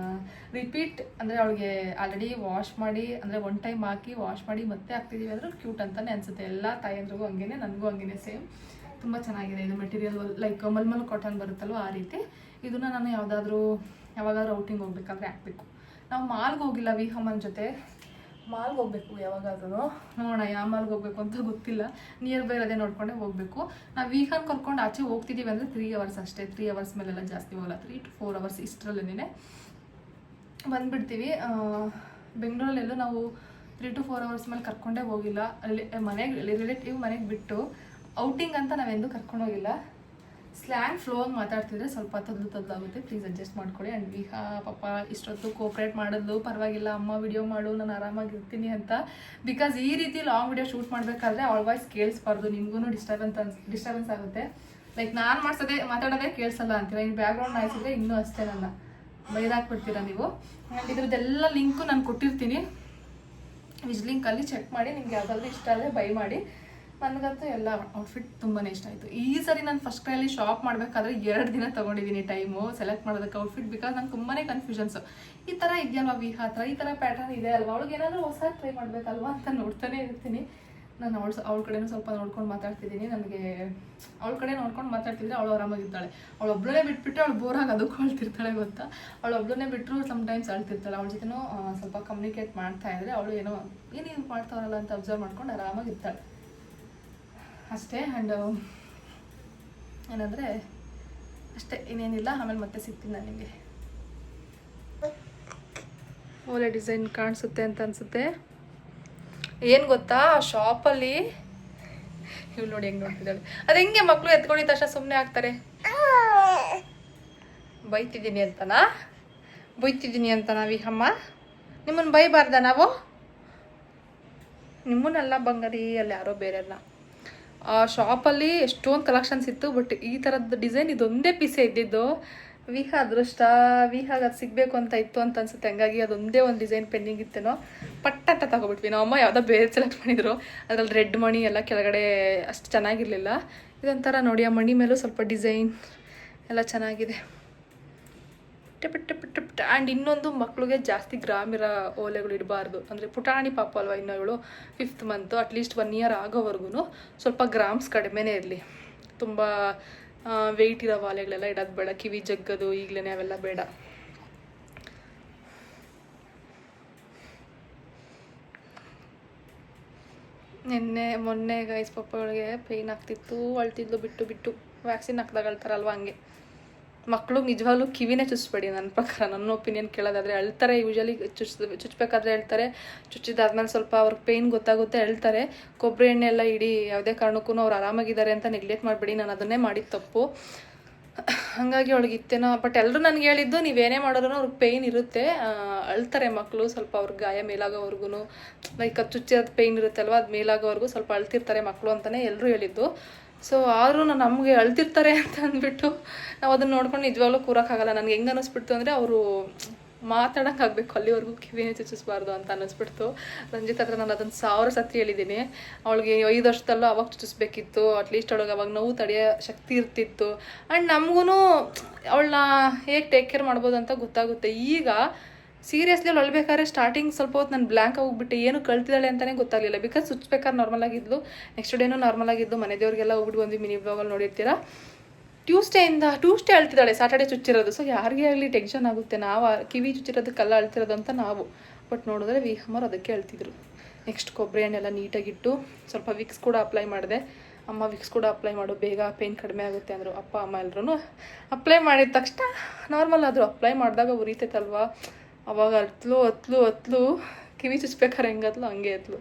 Speaker 1: ರಿಪೀಟ್ ಅಂದರೆ ಅವಳಿಗೆ ಆಲ್ರೆಡಿ ವಾಶ್ ಮಾಡಿ, ಅಂದರೆ 1 time ಹಾಕಿ ವಾಶ್ ಮಾಡಿ ಮತ್ತೆ ಹಾಕ್ತಿದ್ದೀವಿ ಅಂದರೂ ಕ್ಯೂಟ್ ಅಂತಲೇ ಅನಿಸುತ್ತೆ. ಎಲ್ಲ ತಾಯಂದ್ರಿಗೂ ಹಂಗೇ, ನನಗೂ ಹಂಗೇ ಸೇಮ್. ತುಂಬ ಚೆನ್ನಾಗಿದೆ. ಇದು ಮೆಟೀರಿಯಲ್ ಲೈಕ್ ಮಲ್ಮಲ್ ಕಾಟನ್ ಬರುತ್ತಲ್ವ ಆ ರೀತಿ. ಇದನ್ನು ನಾನು ಯಾವಾಗಾದ್ರೂ ಔಟಿಂಗ್ ಹೋಗ್ಬೇಕಾದ್ರೆ ಹಾಕಬೇಕು. ನಾವು ಮಾಲ್ಗೆ ಹೋಗಿಲ್ಲ ವಿಹಮನ್ ಜೊತೆ. ಮಾಲ್ಗೆ ಹೋಗ್ಬೇಕು ಯಾವಾಗಾದ್ರೂ. ನೋಡೋಣ ಯಾವ ಮಾಲ್ಗೆ ಹೋಗ್ಬೇಕು ಅಂತ ಗೊತ್ತಿಲ್ಲ. ನಿಯರ್ ಬೈ ಅದೇ ನೋಡ್ಕೊಂಡೆ ಹೋಗಬೇಕು. ನಾವು ವಿಹನ್ ಕರ್ಕೊಂಡು ಆಚೆ ಹೋಗ್ತಿದ್ದೀವಿ ಅಂದರೆ 3 hours ಅಷ್ಟೇ. 3 hours ಮೇಲೆಲ್ಲ ಜಾಸ್ತಿ ಹೋಗಲ್ಲ. 3 to 4 hours ಇಷ್ಟರಲ್ಲೇ ಬಂದುಬಿಡ್ತೀವಿ. ಬೆಂಗಳೂರಲ್ಲೆಲ್ಲೂ ನಾವು 3 to 4 hours ಮೇಲೆ ಕರ್ಕೊಂಡೇ ಹೋಗಿಲ್ಲ. ರಿಲೇಟಿವ್ ಮನೆಗೆ ಬಿಟ್ಟು ಔಟಿಂಗ್ ಅಂತ ನಾವೆಂದೂ ಕರ್ಕೊಂಡೋಗಿಲ್ಲ. ಸ್ಲ್ಯಾಂಗ್ ಫ್ಲೋವಾಗಿ ಮಾತಾಡ್ತಿದ್ರೆ ಸ್ವಲ್ಪ ತೊದಲಾಗುತ್ತೆ, ಪ್ಲೀಸ್ ಅಡ್ಜಸ್ಟ್ ಮಾಡ್ಕೊಳ್ಳಿ. ಆ್ಯಂಡ್ ವಿಹಾ ಪಾಪ ಇಷ್ಟೊತ್ತು ಕೋಪ್ರೇಟ್ ಮಾಡೋದು, ಪರವಾಗಿಲ್ಲ ಅಮ್ಮ ವಿಡಿಯೋ ಮಾಡು ನಾನು ಆರಾಮಾಗಿರ್ತೀನಿ ಅಂತ. ಬಿಕಾಸ್ ಈ ರೀತಿ ಲಾಂಗ್ ವಿಡಿಯೋ ಶೂಟ್ ಮಾಡಬೇಕಾದ್ರೆ ಅವಳ ವಾಯ್ಸ್ ಕೇಳಿಸ್ಬಾರ್ದು, ನಿಮಗೂ ಡಿಸ್ಟರ್ಬೆನ್ಸ್ ಆಗುತ್ತೆ. ಲೈಕ್ ನಾನು ಮಾತಾಡೋದೇ ಕೇಳಿಸಲ್ಲ ಅಂತೀರ. ಇನ್ನು ಬ್ಯಾಕ್ಗ್ರೌಂಡ್ ನಾಯ್ಸ್ ಇದ್ದರೆ ಇನ್ನೂ ಅಷ್ಟೇ ನನ್ನ ಬೈದಾಕ್ಬಿಡ್ತೀರಾ ನೀವು. ಆ್ಯಂಡ್ ಇದ್ರದ್ದೆಲ್ಲ ಲಿಂಕು ನಾನು ಕೊಟ್ಟಿರ್ತೀನಿ. ವಿಜ್ ಲಿಂಕಲ್ಲಿ ಚೆಕ್ ಮಾಡಿ ನಿಮ್ಗೆ ಯಾವುದಾದ್ರೂ ಇಷ್ಟ ಆದರೆ ಬೈ ಮಾಡಿ. ನನಗಂತೂ ಎಲ್ಲ ಔಟ್ಫಿಟ್ ತುಂಬಾ ಇಷ್ಟ ಆಯಿತು. ಈ ಸರಿ ನಾನು ಫಸ್ಟ್ ಕ್ರೈಲಿ ಶಾಪ್ ಮಾಡಬೇಕಾದ್ರೆ 2 ದಿನ ತೊಗೊಂಡಿದ್ದೀನಿ ಟೈಮು ಸೆಲೆಕ್ಟ್ ಮಾಡೋದಕ್ಕೆ ಔಟ್ಫಿಟ್. ಬಿಕಾಸ್ ನಂಗೆ ತುಂಬಾ ಕನ್ಫ್ಯೂಷನ್ಸು. ಈ ಥರ ಇದೆಯಲ್ವ ವಿಹಾ ಹತ್ರ, ಈ ಥರ ಪ್ಯಾಟರ್ನ್ ಇದೆ ಅಲ್ವಾ, ಅವಳಿಗೆ ಏನಾದರೂ ಹೊಸ ಟ್ರೈ ಮಾಡಬೇಕಲ್ವಾ ಅಂತ ನೋಡ್ತಾನೆ ಇರ್ತೀನಿ. ನಾನು ಅವಳ ಕಡೆನೂ ಸ್ವಲ್ಪ ನೋಡ್ಕೊಂಡು ಮಾತಾಡ್ತಿದ್ದೀನಿ. ನನಗೆ ಅವಳ ಕಡೆ ನೋಡ್ಕೊಂಡು ಮಾತಾಡ್ತಿದ್ರೆ ಅವಳು ಆರಾಮಾಗಿರ್ತಾಳೆ. ಅವಳು ಒಬ್ಬಳೇ ಬಿಟ್ಬಿಟ್ಟು ಅವಳು ಬೋರಾಗಿ ಅದಕ್ಕೂ ಅಳ್ತಿರ್ತಾಳೆ ಗೊತ್ತಾ. ಅವಳು ಒಬ್ಬಳನ್ನೇ ಬಿಟ್ಟರು ಸಮ್ಟೈಮ್ಸ್ ಅಳ್ತಿರ್ತಾಳೆ. ಅವಳ ಜೊತೆನೂ ಸ್ವಲ್ಪ ಕಮ್ಯುನಿಕೇಟ್ ಮಾಡ್ತಾ ಇದ್ದರೆ ಅವಳು ಏನೋ ಏನೇನು ಮಾಡ್ತಾವಲ್ಲ ಅಂತ ಅಬ್ಸರ್ವ್ ಮಾಡ್ಕೊಂಡು ಆರಾಮಾಗಿರ್ತಾಳೆ ಅಷ್ಟೇ. ಆ್ಯಂಡ್ ಏನಂದರೆ ಅಷ್ಟೇ, ಇನ್ನೇನಿಲ್ಲ. ಆಮೇಲೆ ಮತ್ತೆ ಸಿಗ್ತೀನಿ ನಾನು ನಿಮಗೆ. ಒಳ್ಳೆ ಡಿಸೈನ್ ಕಾಣಿಸುತ್ತೆ ಅಂತ ಅನಿಸುತ್ತೆ. ಏನು ಗೊತ್ತಾ, ಶಾಪಲ್ಲಿ ಇವ್ಳು ನೋಡಿ ಹೆಂಗೆ ನೋಡ್ತಿದ್ದಾಳೆ. ಅದು ಹೆಂಗೆ ಮಕ್ಕಳು ಎತ್ಕೊಂಡಿದ ತಕ್ಷಣ ಸುಮ್ಮನೆ ಆಗ್ತಾರೆ. ಬೈತಿದ್ದೀನಿ ಅಂತನಾ ವಿಹಮ್ಮ? ನಿಮ್ಮನ್ನು ಬೈಬಾರ್ದ ನಾವು? ನಿಮ್ಮನ್ನೆಲ್ಲ ಬಂಗಾರಿ, ಅಲ್ಲಿ ಯಾರೋ ಬೇರೆಲ್ಲ. ಆ ಶಾಪಲ್ಲಿ ಎಷ್ಟೊಂದು ಕಲೆಕ್ಷನ್ಸ್ ಇತ್ತು, ಬಟ್ ಈ ಥರದ್ದು ಡಿಸೈನ್ ಇದೊಂದೇ ಪೀಸೇ ಇದ್ದಿದ್ದು. ವಿಹಾ ಅದೃಷ್ಟ, ವಿಹಾಗ ಅದು ಸಿಗಬೇಕು ಅಂತ ಇತ್ತು ಅಂತ ಅನ್ಸುತ್ತೆ. ಹಂಗಾಗಿ ಅದೊಂದೇ ಒಂದು ಡಿಸೈನ್ ಪೆಂಡಿಂಗ್ ಇತ್ತೇನೋ, ಪಟ್ಟಂತ ತಗೊಬಿಟ್ವಿ. ನಮ್ಮಮ್ಮ ಯಾವುದೋ ಬೇರೆ ಸೆಲೆಕ್ಟ್ ಮಾಡಿದ್ರು. ಅದ್ರಲ್ಲಿ ರೆಡ್ ಮಣಿ ಎಲ್ಲ ಕೆಳಗಡೆ ಅಷ್ಟು ಚೆನ್ನಾಗಿರಲಿಲ್ಲ. ಇದೊಂಥರ ನೋಡಿ, ಆ ಮಣಿ ಮೇಲೂ ಸ್ವಲ್ಪ ಡಿಸೈನ್ ಎಲ್ಲ ಚೆನ್ನಾಗಿದೆ. ಆ್ಯಂಡ್ ಇನ್ನೊಂದು, ಮಕ್ಕಳಿಗೆ ಜಾಸ್ತಿ ಗ್ರಾಮಿರ ಓಲೆಗಳು ಇಡಬಾರ್ದು. ಅಂದರೆ ಪುಟಾಣಿ ಪಾಪ ಅಲ್ವಾ ಇನ್ನೂ ಇವಳು, 5th ಮಂತು, ಅಟ್ಲೀಸ್ಟ್ 1 year ಆಗೋವರೆಗೂ ಸ್ವಲ್ಪ ಗ್ರಾಮ್ಸ್ ಕಡಿಮೆನೇ ಇರಲಿ. ತುಂಬ ವೆಯ್ಟ್ ಇರೋ ವಾಲೆಗಳೆಲ್ಲ ಇಡೋದು ಬೇಡ. ಕಿವಿ ಜಗ್ಗದು ಈಗಲೇ ಅವೆಲ್ಲ ಬೇಡ. ಮೊನ್ನೆ ಗೈಸ್ ಪಾಪಗಳಿಗೆ ಪೇಯ್ನ್ ಆಗ್ತಿತ್ತು, ಅಳ್ತಿದ್ಲು ಬಿಟ್ಟು. ವ್ಯಾಕ್ಸಿನ್ ಹಾಕ್ದಾಗ ಅಳ್ತಾರಲ್ವ ಹಂಗೆ. ಮಕ್ಕಳು ನಿಜವಾಗ್ಲೂ ಕಿವಿನೇ ಚುಚ್ಬೇಡಿ ನನ್ನ ಪ್ರಕಾರ. ನನ್ನ ಒಪಿನಿಯನ್ ಕೇಳೋದಾದರೆ ಅಳ್ತಾರೆ. ಯೂಶಲಿ ಚುಚ್ಚಬೇಕಾದ್ರೆ ಹೇಳ್ತಾರೆ. ಚುಚ್ಚಿದಾದ್ಮೇಲೆ ಸ್ವಲ್ಪ ಅವ್ರಿಗೆ ಪೇಯ್ನ್ ಗೊತ್ತಾಗುತ್ತೆ, ಹೇಳ್ತಾರೆ. ಕೊಬ್ಬರಿ ಎಣ್ಣೆ ಎಲ್ಲ ಇಡಿ, ಯಾವುದೇ ಕಾರಣಕ್ಕೂ ಅವ್ರು ಆರಾಮಾಗಿದ್ದಾರೆ ಅಂತ ನೆಗ್ಲೆಕ್ಟ್ ಮಾಡಬೇಡಿ. ನಾನು ಅದನ್ನೇ ಮಾಡಿದ ತಪ್ಪು. ಹಾಗಾಗಿ ಅವಳಿಗೆ ಇತ್ತೇನೋ. ಬಟ್ ಎಲ್ಲರೂ ನನಗೆ ಹೇಳಿದ್ದು, ನೀವೇನೇ ಮಾಡಿದ್ರು ಅವ್ರಿಗೆ ಪೇಯ್ನ್ ಇರುತ್ತೆ, ಅಳ್ತಾರೆ ಮಕ್ಕಳು. ಸ್ವಲ್ಪ ಅವ್ರಿಗೆ ಗಾಯ ಮೇಲಾಗೋವರೆಗೂ, ಲೈಕ್ ಅದು ಚುಚ್ಚಿರೋದು ಪೇಯ್ನ್ ಇರುತ್ತೆ ಅಲ್ವ, ಅದು ಮೇಲಾಗೋವರೆಗೂ ಸ್ವಲ್ಪ ಅಳ್ತಿರ್ತಾರೆ ಮಕ್ಕಳು ಅಂತಲೇ ಎಲ್ಲರೂ ಹೇಳಿದ್ದು. ಸೊ ಆದರೂ ನಮಗೆ ಅಳ್ತಿರ್ತಾರೆ ಅಂತ ಅಂದ್ಬಿಟ್ಟು ನಾವು ಅದನ್ನು ನೋಡ್ಕೊಂಡು ನಿಜವಾಗ್ಲೂ ಕೂರೋಕ್ಕಾಗಲ್ಲ. ನನಗೆ ಹೆಂಗೆ ಅನ್ನಿಸ್ಬಿಡ್ತು ಅಂದರೆ, ಅವರು ಮಾತಾಡೋಕೆ ಆಗಬೇಕು, ಅಲ್ಲಿವರೆಗೂ ಕಿವಿನೇ ಚುಚ್ಚಿಸ್ಬಾರ್ದು ಅಂತ ಅನ್ನಿಸ್ಬಿಡ್ತು. ರಂಜಿತ್ ಹತ್ರ ನಾನು ಅದನ್ನು 1000 ಸತಿ ಹೇಳಿದ್ದೀನಿ. ಅವಳಿಗೆ 5 ವರ್ಷದಲ್ಲೂ ಅವಾಗ ಚುಚ್ಚಿಸ್ಬೇಕಿತ್ತು. ಅಟ್ಲೀಸ್ಟ್ ಅವಳಿಗೆ ಅವಾಗ ನೋವು ತಡೆಯೋ ಶಕ್ತಿ ಇರ್ತಿತ್ತು. ಆ್ಯಂಡ್ ನಮಗೂ ಅವಳನ್ನ ಹೇಗೆ ಟೇಕ್ ಕೇರ್ ಮಾಡ್ಬೋದು ಅಂತ ಗೊತ್ತಾಗುತ್ತೆ. ಈಗ ಸೀರಿಯಸ್ಲಿ ಅವಳು ಅಳ್ಬೇಕಾದ್ರೆ ಸ್ಟಾರ್ಟಿಂಗ್ ಸ್ವಲ್ಪ ಹೊತ್ತು ನಾನು ಬ್ಲ್ಯಾಂಕ್ ಹೋಗ್ಬಿಟ್ಟು ಏನು ಕಳ್ತಿದ್ದಾಳೆ ಅಂತಲೇ ಗೊತ್ತಾಗಲಿಲ್ಲ. ಬಿಕಾಸ್ ಚುಚ್ಬೇಕಾದ್ರೆ ನಾರ್ಮಲ್ ಆಗಿದ್ಲು, ನೆಕ್ಸ್ಟ್ ಡೇನೂ ನಾರ್ಮಲ್ ಆಗಿದ್ದು. ಮನೆ ದೇವ್ರಿಗೆಲ್ಲ ಹೋಗ್ಬಿಟ್ಟು ಬಂದು ಮಿನಿ ಬ್ಲಾಗಲ್ಲಿ ನೋಡಿರ್ತೀರಾ. ಟ್ಯೂಸ್ಡೇ ಅಳ್ತಿದ್ದಾಳೆ, ಸ್ಯಾಟರ್ಡೇ ಚುಚ್ಚಿರೋದು. ಸೊ ಯಾರಿಗೇ ಆಗಲಿ ಟೆನ್ಷನ್ ಆಗುತ್ತೆ. ನಾವು ಕಿವಿ ಚುಚ್ಚಿರೋದಕ್ಕೆಲ್ಲ ಅಳ್ತಿರೋದು ಅಂತ ನಾವು. ಬಟ್ ನೋಡಿದ್ರೆ ವಿಹಮ್ಮರು ಅದಕ್ಕೆ ಅಳ್ತಿದ್ರು. ನೆಕ್ಸ್ಟ್ ಕೊಬ್ಬರಿ ಎಣ್ಣೆಲ್ಲ ನೀಟಾಗಿಟ್ಟು ಸ್ವಲ್ಪ ವಿಕ್ಸ್ ಕೂಡ ಅಪ್ಲೈ ಮಾಡಿದೆ. ಅಮ್ಮ ವಿಕ್ಸ್ ಕೂಡ ಅಪ್ಲೈ ಮಾಡು, ಬೇಗ ಪೇಯ್ನ್ ಕಡಿಮೆ ಆಗುತ್ತೆ ಅಂದರು. ಅಪ್ಪ ಅಮ್ಮ ಎಲ್ಲರೂ ಅಪ್ಲೈ ಮಾಡಿದ ತಕ್ಷಣ ನಾರ್ಮಲ್ ಆದರು. ಅಪ್ಲೈ ಮಾಡಿದಾಗ ಉರಿತೈತಲ್ವ, ಅವಾಗ ಹತ್ಲು ಕಿವಿ ಚುಚ್ಬೇಕಾರೆ ಹೆಂಗತ್ಲು ಹಂಗೆ ಹತ್ಲು.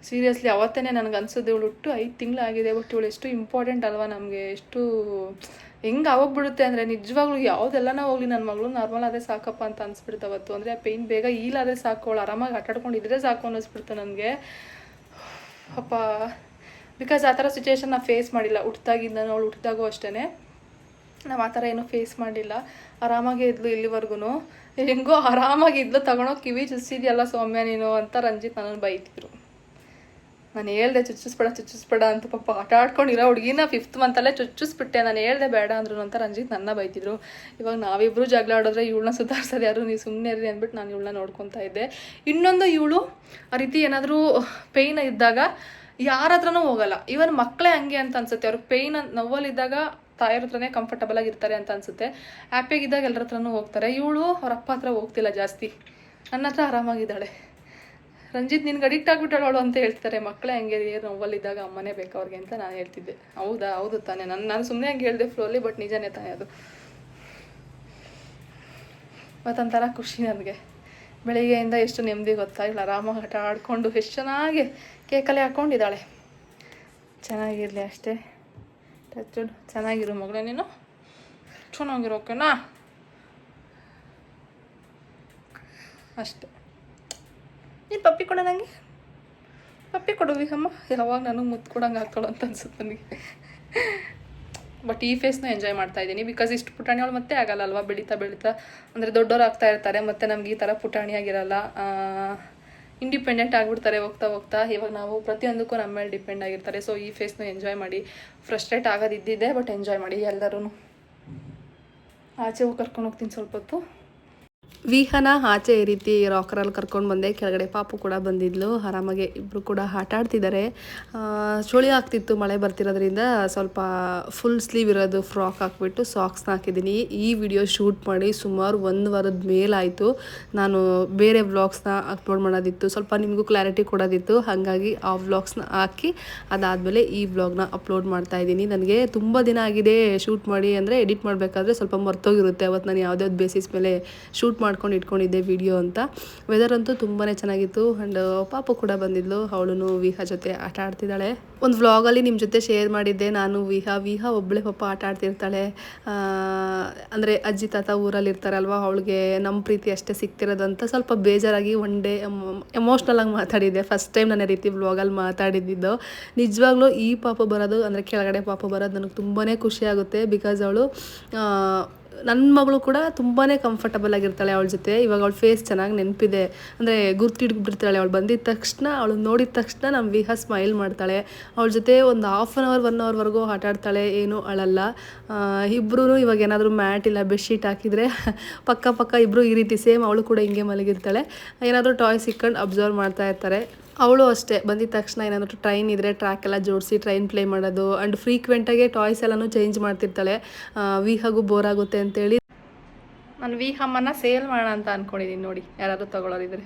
Speaker 1: ಸೀರಿಯಸ್ಲಿ ಅವತ್ತೇ ನನಗೆ ಅನ್ಸೋದು, ಇವಳು ಹುಟ್ಟು 5 ತಿಂಗಳಾಗಿದೆ. ಬಟ್ ಇವಳು ಎಷ್ಟು ಇಂಪಾರ್ಟೆಂಟ್ ಅಲ್ವಾ ನಮಗೆ. ಎಷ್ಟು ಹೆಂಗೆ ಆಗೋಗ್ಬಿಡುತ್ತೆ ಅಂದರೆ, ನಿಜವಾಗ್ಲೂ ಯಾವುದೆಲ್ಲನ ಹೋಗಲಿ ನನ್ನ ಮಗಳು ನಾರ್ಮಲ್ ಆದರೆ ಸಾಕಪ್ಪ ಅಂತ ಅನ್ಸ್ಬಿಡ್ತು ಅವತ್ತು. ಅಂದರೆ ಆ ಪೇಯ್ನ್ ಬೇಗ ಈಲಾದರೆ ಸಾಕು, ಅವಳು ಆರಾಮಾಗಿ ಆಟಾಡ್ಕೊಂಡಿದ್ರೆ ಸಾಕು ಅನ್ನಿಸ್ಬಿಡ್ತು ನನಗೆ. ಅಪ್ಪ, ಬಿಕಾಸ್ ಆ ಥರ ಸಿಚುವೇಶನ್ ನಾವು ಫೇಸ್ ಮಾಡಿಲ್ಲ ಹುಟ್ಟಿದಾಗಿಂದ. ಅವಳು ಹುಟ್ಟಿದಾಗೂ ಅಷ್ಟೇ ನಾವು ಆ ಥರ ಏನೂ ಫೇಸ್ ಮಾಡಲಿಲ್ಲ. ಆರಾಮಾಗೇ ಇದ್ಲು ಇಲ್ಲಿವರೆಗೂ. ಹೆಂಗೋ ಆರಾಮಾಗಿದ್ಲು, ತಗೊಂಡೋಗಿ ಕಿವಿ ಚುಚ್ಚಿದ್ಯಲ್ಲ ಸೌಮ್ಯ ನೀನು ಅಂತ ರಂಜಿತ್ ನನ್ನನ್ನು ಬೈತಿದ್ರು. ನಾನು ಹೇಳ್ದೆ ಚುಚ್ಚಿಸ್ಬೇಡ ಅಂತ. ಪಾಪ ಆಟ ಆಡ್ಕೊಂಡಿರೋ ಹುಡುಗಿನ 5th ಮಂತಲ್ಲೇ ಚುಚ್ಚಿಸ್ಬಿಟ್ಟೆ. ನಾನು ಹೇಳ್ದೆ ಬೇಡ ಅಂದ್ರು ಅಂತ ರಂಜಿತ್ ನನ್ನ ಬೈತಿದ್ರು. ಇವಾಗ ನಾವಿಬ್ಬರು ಜಗಳ ಆಡಿದ್ರೆ ಇವಳನ್ನ ಸುಧಾರಿಸೋದು ಯಾರು, ನೀವು ಸುಮ್ಮನೆ ಇರ್ರಿ ಅಂದ್ಬಿಟ್ಟು ನಾನು ಇವಳನ್ನ ನೋಡ್ಕೊತಾ ಇದ್ದೆ. ಇನ್ನೊಂದು, ಇವಳು ಆ ರೀತಿ ಏನಾದರೂ ಪೇಯ್ನ್ ಇದ್ದಾಗ ಯಾರ ಹತ್ರನೂ ಹೋಗಲ್ಲ. ಇವನ್ ಮಕ್ಕಳೇ ಹಂಗೆ ಅಂತ ಅನ್ಸುತ್ತೆ. ಅವ್ರಿಗೆ ಪೇಯ್ನ್ ನೋವಲ್ಲಿದ್ದಾಗ ತಾಯಿರ ಹತ್ರನೇ ಕಂಫರ್ಟಬಲ್ ಆಗಿರ್ತಾರೆ ಅಂತ ಅನ್ಸುತ್ತೆ. ಹ್ಯಾಪಿಯಾಗಿದ್ದಾಗ ಎಲ್ಲರ ಹತ್ರನೂ ಹೋಗ್ತಾರೆ. ಇವಳು ಅವ್ರ ಅಪ್ಪ ಹತ್ರ ಹೋಗ್ತಿಲ್ಲ ಜಾಸ್ತಿ, ನನ್ನ ಹತ್ರ ಆರಾಮಾಗಿದ್ದಾಳೆ. ರಂಜಿತ್ ನಿನ್ಗೆ ಅಡಿಕ್ಟ್ ಆಗಿಬಿಟ್ಟಾಳು ಅಂತ ಹೇಳ್ತಾರೆ. ಮಕ್ಕಳೇ ಹಂಗೆ, ನೋವಲ್ಲಿದ್ದಾಗ ಅಮ್ಮನೇ ಬೇಕು ಅವ್ರಿಗೆ ಅಂತ ನಾನು ಹೇಳ್ತಿದ್ದೆ. ಹೌದು ತಾನೇ, ನಾನು ಸುಮ್ಮನೆ ಹಂಗೆ ಹೇಳಿದೆ ಫ್ಲೋಲಿ, ಬಟ್ ನಿಜನೇ ತಾನೇ ಅದು. ಮತ್ತೊಂಥರ ಖುಷಿ ನನಗೆ. ಬೆಳಿಗ್ಗೆಯಿಂದ ಎಷ್ಟು ನೆಮ್ಮದಿ ಗೊತ್ತಾ. ಇಲ್ಲ ಆರಾಮಾಗಿ ಆಟ ಆಡಿಕೊಂಡು ಎಷ್ಟು ಚೆನ್ನಾಗಿ ಕೇಕಲ್ಲಿ ಹಾಕ್ಕೊಂಡಿದ್ದಾಳೆ. ಚೆನ್ನಾಗಿರಲಿ ಅಷ್ಟೇ. ಚೆನ್ನಾಗಿರು ಮಗಳೇ ನೀನು, ಚೆನ್ನಾಗಿರೋ ಓಕೆನಾ ಅಷ್ಟೆ. ನೀನು ಪಪ್ಪಿ ಕೊಡ, ನನಗೆ ಪಪ್ಪಿ ಕೊಡು ವಿಹಮ್ಮ. ಯಾವಾಗ ನನಗೆ ಮುತ್ತು ಕೊಡಂಗೆ ಹಾಕ್ಕೊಳ್ಳೋ ಅಂತ ಅನ್ಸುತ್ತೆ ನನಗೆ. ಬಟ್ ಈ ಫೇಸ್ನ ಎಂಜಾಯ್ ಮಾಡ್ತಾ ಇದ್ದೀನಿ. ಬಿಕಾಸ್ ಇಷ್ಟು ಪುಟಾಣಿಗಳು ಮತ್ತೆ ಆಗಲ್ಲ ಅಲ್ವಾ, ಬೆಳೀತಾ ಅಂದರೆ ದೊಡ್ಡವ್ರು ಆಗ್ತಾ ಇರ್ತಾರೆ. ಮತ್ತು ನಮ್ಗೆ ಈ ಥರ ಪುಟಾಣಿಯಾಗಿರಲ್ಲ, ಇಂಡಿಪೆಂಡೆಂಟ್ ಆಗಿಬಿಡ್ತಾರೆ ಹೋಗ್ತಾ. ಇವಾಗ ನಾವು ಪ್ರತಿಯೊಂದಕ್ಕೂ ನಮ್ಮ ಮೇಲೆ ಡಿಪೆಂಡ್ ಆಗಿರ್ತಾರೆ. ಸೊ ಈ ಫೇಸ್ನ ಎಂಜಾಯ್ ಮಾಡಿ. ಫ್ರಸ್ಟ್ರೇಟ್ ಆಗೋದಿದ್ದಿದೆ, ಬಟ್ ಎಂಜಾಯ್ ಮಾಡಿ ಎಲ್ಲರೂ. ಆಚೆ ಹೋಗಿ ಕರ್ಕೊಂಡು ಹೋಗ್ತೀನಿ ಸ್ವಲ್ಪ ಹೊತ್ತು.
Speaker 2: ವಿಹಾನ ಆಚೆ ಈ ರೀತಿ ರಾಕರಲ್ಲಿ ಕರ್ಕೊಂಡು ಬಂದೆ. ಕೆಳಗಡೆ ಪಾಪು ಕೂಡ ಬಂದಿದ್ಲು. ಆರಾಮಾಗೆ ಇಬ್ಬರು ಕೂಡ ಆಟ ಆಡ್ತಿದ್ದಾರೆ. ಚಳಿ ಆಗ್ತಿತ್ತು, ಮಳೆ ಬರ್ತಿರೋದ್ರಿಂದ ಸ್ವಲ್ಪ ಫುಲ್ ಸ್ಲೀವ್ ಇರೋದು ಫ್ರಾಕ್ ಹಾಕ್ಬಿಟ್ಟು ಸಾಕ್ಸ್ನ ಹಾಕಿದ್ದೀನಿ. ಈ ವಿಡಿಯೋ ಶೂಟ್ ಮಾಡಿ ಸುಮಾರು 1 ವಾರದ ಮೇಲಾಯಿತು. ನಾನು ಬೇರೆ ವ್ಲಾಗ್ಸ್ನ ಅಪ್ಲೋಡ್ ಮಾಡೋದಿತ್ತು, ಸ್ವಲ್ಪ ನಿಮಗೂ ಕ್ಲಾರಿಟಿ ಕೊಡೋದಿತ್ತು. ಹಾಗಾಗಿ ಆ ವ್ಲಾಗ್ಸ್ನ ಹಾಕಿ ಅದಾದಮೇಲೆ ಈ ವ್ಲಾಗ್ನ ಅಪ್ಲೋಡ್ ಮಾಡ್ತಾ ಇದ್ದೀನಿ. ನನಗೆ ತುಂಬ ದಿನ ಆಗಿದೆ ಶೂಟ್ ಮಾಡಿ, ಅಂದರೆ ಎಡಿಟ್ ಮಾಡಬೇಕಾದ್ರೆ ಸ್ವಲ್ಪ ಮರ್ತೋಗಿರುತ್ತೆ. ಅವತ್ತು ನಾನು ಯಾವುದ್ಯಾವ್ದು ಬೇಸಿಸ್ ಮೇಲೆ ಶೂಟ್ ಮಾಡ್ಕೊಂಡು ಇಟ್ಕೊಂಡಿದ್ದೆ ವಿಡಿಯೋ ಅಂತ. ವೆದರ್ ಅಂತೂ ತುಂಬಾ ಚೆನ್ನಾಗಿತ್ತು. ಆ್ಯಂಡ್ ಪಾಪು ಕೂಡ ಬಂದಿದ್ಲು, ಅವಳು ವಿಹಾ ಜೊತೆ ಆಟ ಆಡ್ತಿದ್ದಾಳೆ. ಒಂದು ವ್ಲಾಗಲ್ಲಿ ನಿಮ್ಮ ಜೊತೆ ಶೇರ್ ಮಾಡಿದ್ದೆ ನಾನು. ವಿಹಾ ಒಬ್ಬಳೇ ಪಾಪ ಆಟ ಆಡ್ತಿರ್ತಾಳೆ. ಅಂದರೆ ಅಜ್ಜಿ ತಾತ ಊರಲ್ಲಿ ಇರ್ತಾರಲ್ವ, ಅವಳಿಗೆ ನಮ್ಮ ಪ್ರೀತಿ ಅಷ್ಟೇ ಸಿಗ್ತಿರೋದು ಅಂತ ಸ್ವಲ್ಪ ಬೇಜಾರಾಗಿ ಒನ್ ಡೇ ಎಮೋಷ್ನಲ್ ಆಗಿ ಮಾತಾಡಿದ್ದೆ. ಫಸ್ಟ್ ಟೈಮ್ ನಾನು ಈ ರೀತಿ ವ್ಲಾಗಲ್ಲಿ ಮಾತಾಡಿದ್ದು. ನಿಜವಾಗ್ಲೂ ಈ ಪಾಪು ಬರೋದು, ಅಂದರೆ ಕೆಳಗಡೆ ಪಾಪು ಬರೋದು ನನಗೆ ತುಂಬಾ ಖುಷಿ ಆಗುತ್ತೆ. ಬಿಕಾಸ್ ಅವಳು ನನ್ನ ಮಗಳು ಕೂಡ ತುಂಬಾ ಕಂಫರ್ಟಬಲ್ ಆಗಿರ್ತಾಳೆ ಅವಳ ಜೊತೆ. ಇವಾಗ ಅವಳ ಫೇಸ್ ಚೆನ್ನಾಗಿ ನೆನಪಿದೆ, ಅಂದರೆ ಗುರ್ತಿಡ್ಬಿಟ್ಟಿರ್ತಾಳೆ. ಅವಳು ಬಂದಿದ್ದ ತಕ್ಷಣ, ಅವಳು ನೋಡಿದ ತಕ್ಷಣ ನಮ್ಮ ವಿಹಾ ಸ್ಮೈಲ್ ಮಾಡ್ತಾಳೆ. ಅವಳ ಜೊತೆ ಒಂದು 1/2 hour 1 hourವರೆಗೂ ಆಟ ಆಡ್ತಾಳೆ, ಏನೂ ಅಳಲ್ಲ. ಇಬ್ಬರೂ ಇವಾಗ ಏನಾದರೂ ಮ್ಯಾಟ್ ಇಲ್ಲ ಬೆಡ್ಶೀಟ್ ಹಾಕಿದರೆ ಪಕ್ಕ ಇಬ್ಬರು ಈ ರೀತಿ ಸೇಮ್ ಅವಳು ಕೂಡ ಹಿಂಗೆ ಮಲಗಿರ್ತಾಳೆ. ಏನಾದರೂ ಟಾಯ್ ಸಿಕ್ಕೊಂಡು ಅಬ್ಸರ್ವ್ ಮಾಡ್ತಾ ಇರ್ತಾರೆ. ಅವಳು ಅಷ್ಟೇ ಬಂದಿದ ತಕ್ಷಣ ಏನಾದರೂ ಟ್ರೈನ್ ಇದ್ದರೆ ಟ್ರ್ಯಾಕ್ ಎಲ್ಲ ಜೋಡಿಸಿ ಟ್ರೈನ್ ಪ್ಲೇ ಮಾಡೋದು. ಆ್ಯಂಡ್ ಫ್ರೀಕ್ವೆಂಟಾಗಿ ಟಾಯ್ಸ್ ಎಲ್ಲನೂ ಚೇಂಜ್ ಮಾಡ್ತಿರ್ತಾಳೆ. ವಿಹಾಗೂ ಬೋರ್ ಆಗುತ್ತೆ ಅಂತೇಳಿ ನಾನು ವಿಹಮ್ಮನ ಸೇಲ್ ಮಾಡೋಣ ಅಂತ ಅಂದ್ಕೊಂಡಿದ್ದೀನಿ. ನೋಡಿ, ಯಾರಾದರೂ ತೊಗೊಳೋರಿದ್ರೆ.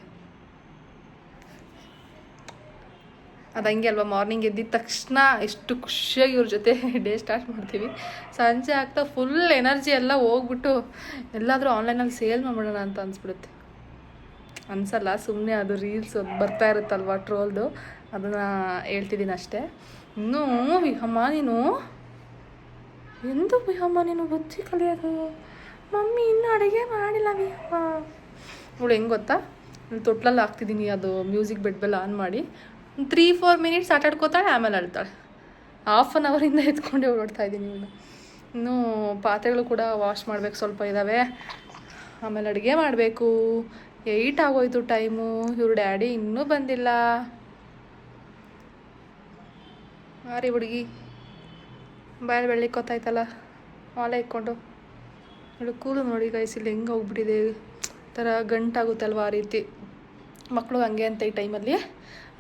Speaker 2: ಅದು ಹಂಗೆ ಅಲ್ವಾ, ಮಾರ್ನಿಂಗ್ ಎದ್ದಿದ ತಕ್ಷಣ ಎಷ್ಟು ಖುಷಿಯಾಗಿ ಇವ್ರ ಜೊತೆ ಡೇ ಸ್ಟಾರ್ಟ್ ಮಾಡ್ತೀವಿ. ಸಂಜೆ ಆಗ್ತಾ ಫುಲ್ ಎನರ್ಜಿ ಎಲ್ಲ ಹೋಗ್ಬಿಟ್ಟು ಎಲ್ಲಾದರೂ ಆನ್ಲೈನಲ್ಲಿ ಸೇಲ್ ಮಾಡ್ಬಿಡೋಣ ಅಂತ ಅನಿಸ್ಬಿಡುತ್ತೆ. ಅನ್ಸಲ್ಲ, ಸುಮ್ಮನೆ ಅದು ರೀಲ್ಸ್ ಬರ್ತಾ ಇರುತ್ತಲ್ವ ಟ್ರೋಲ್ದು, ಅದನ್ನು ಹೇಳ್ತಿದ್ದೀನಿ ಅಷ್ಟೇ. ಇನ್ನೂ ವಿಹಮ್ಮ ನೀನು ಎಂದು ಬುದ್ಧಿ ಕಲಿಯೋದು? ಮಮ್ಮಿ ಇನ್ನೂ ಅಡುಗೆ ಮಾಡಿಲ್ಲ ವಿಹಮ್ಮ. ಇವಳು ಹೆಂಗೆ ಗೊತ್ತಾ, ನಾನು ತೊಟ್ಲಲ್ಲಿ ಹಾಕ್ತಿದ್ದೀನಿ, ಅದು ಮ್ಯೂಸಿಕ್ ಬೆಲ್ಲ ಆನ್ ಮಾಡಿ 3-4 minutes ಆಟ ಆಡ್ಕೋತಾಳೆ, ಆಮೇಲೆ ಅಳ್ತಾಳೆ. 1/2 hour ಎತ್ಕೊಂಡೆ ಓಡಾಡ್ತಾ ಇದ್ದೀನಿ ಇವಳು. ಇನ್ನೂ ಪಾತ್ರೆಗಳು ಕೂಡ ವಾಶ್ ಮಾಡ್ಬೇಕು, ಸ್ವಲ್ಪ ಇದ್ದಾವೆ. ಆಮೇಲೆ ಅಡುಗೆ ಮಾಡಬೇಕು. 8 ಆಗೋಯ್ತು ಟೈಮು. ಇವ್ರ ಡ್ಯಾಡಿ ಇನ್ನೂ ಬಂದಿಲ್ಲ. ಹಾರಿ ಹುಡುಗಿ ಬಾಯಲ್ಲಿ ಬೆಳ್ಳಿಕ್ಕೊತ್ತಾಯ್ತಲ್ಲ ಮಾಲೆ ಇಕ್ಕೊಂಡು. ಇವಳು ಕೂಲು ನೋಡಿ ಗೈಸ್, ಇಲ್ಲಿ ಹೆಂಗೆ ಹೋಗ್ಬಿಟ್ಟಿದೆ, ಥರ ಗಂಟಾಗುತ್ತಲ್ವ ಆ ರೀತಿ. ಮಕ್ಕಳು ಹಂಗೆ ಅಂತ ಈ ಟೈಮಲ್ಲಿ,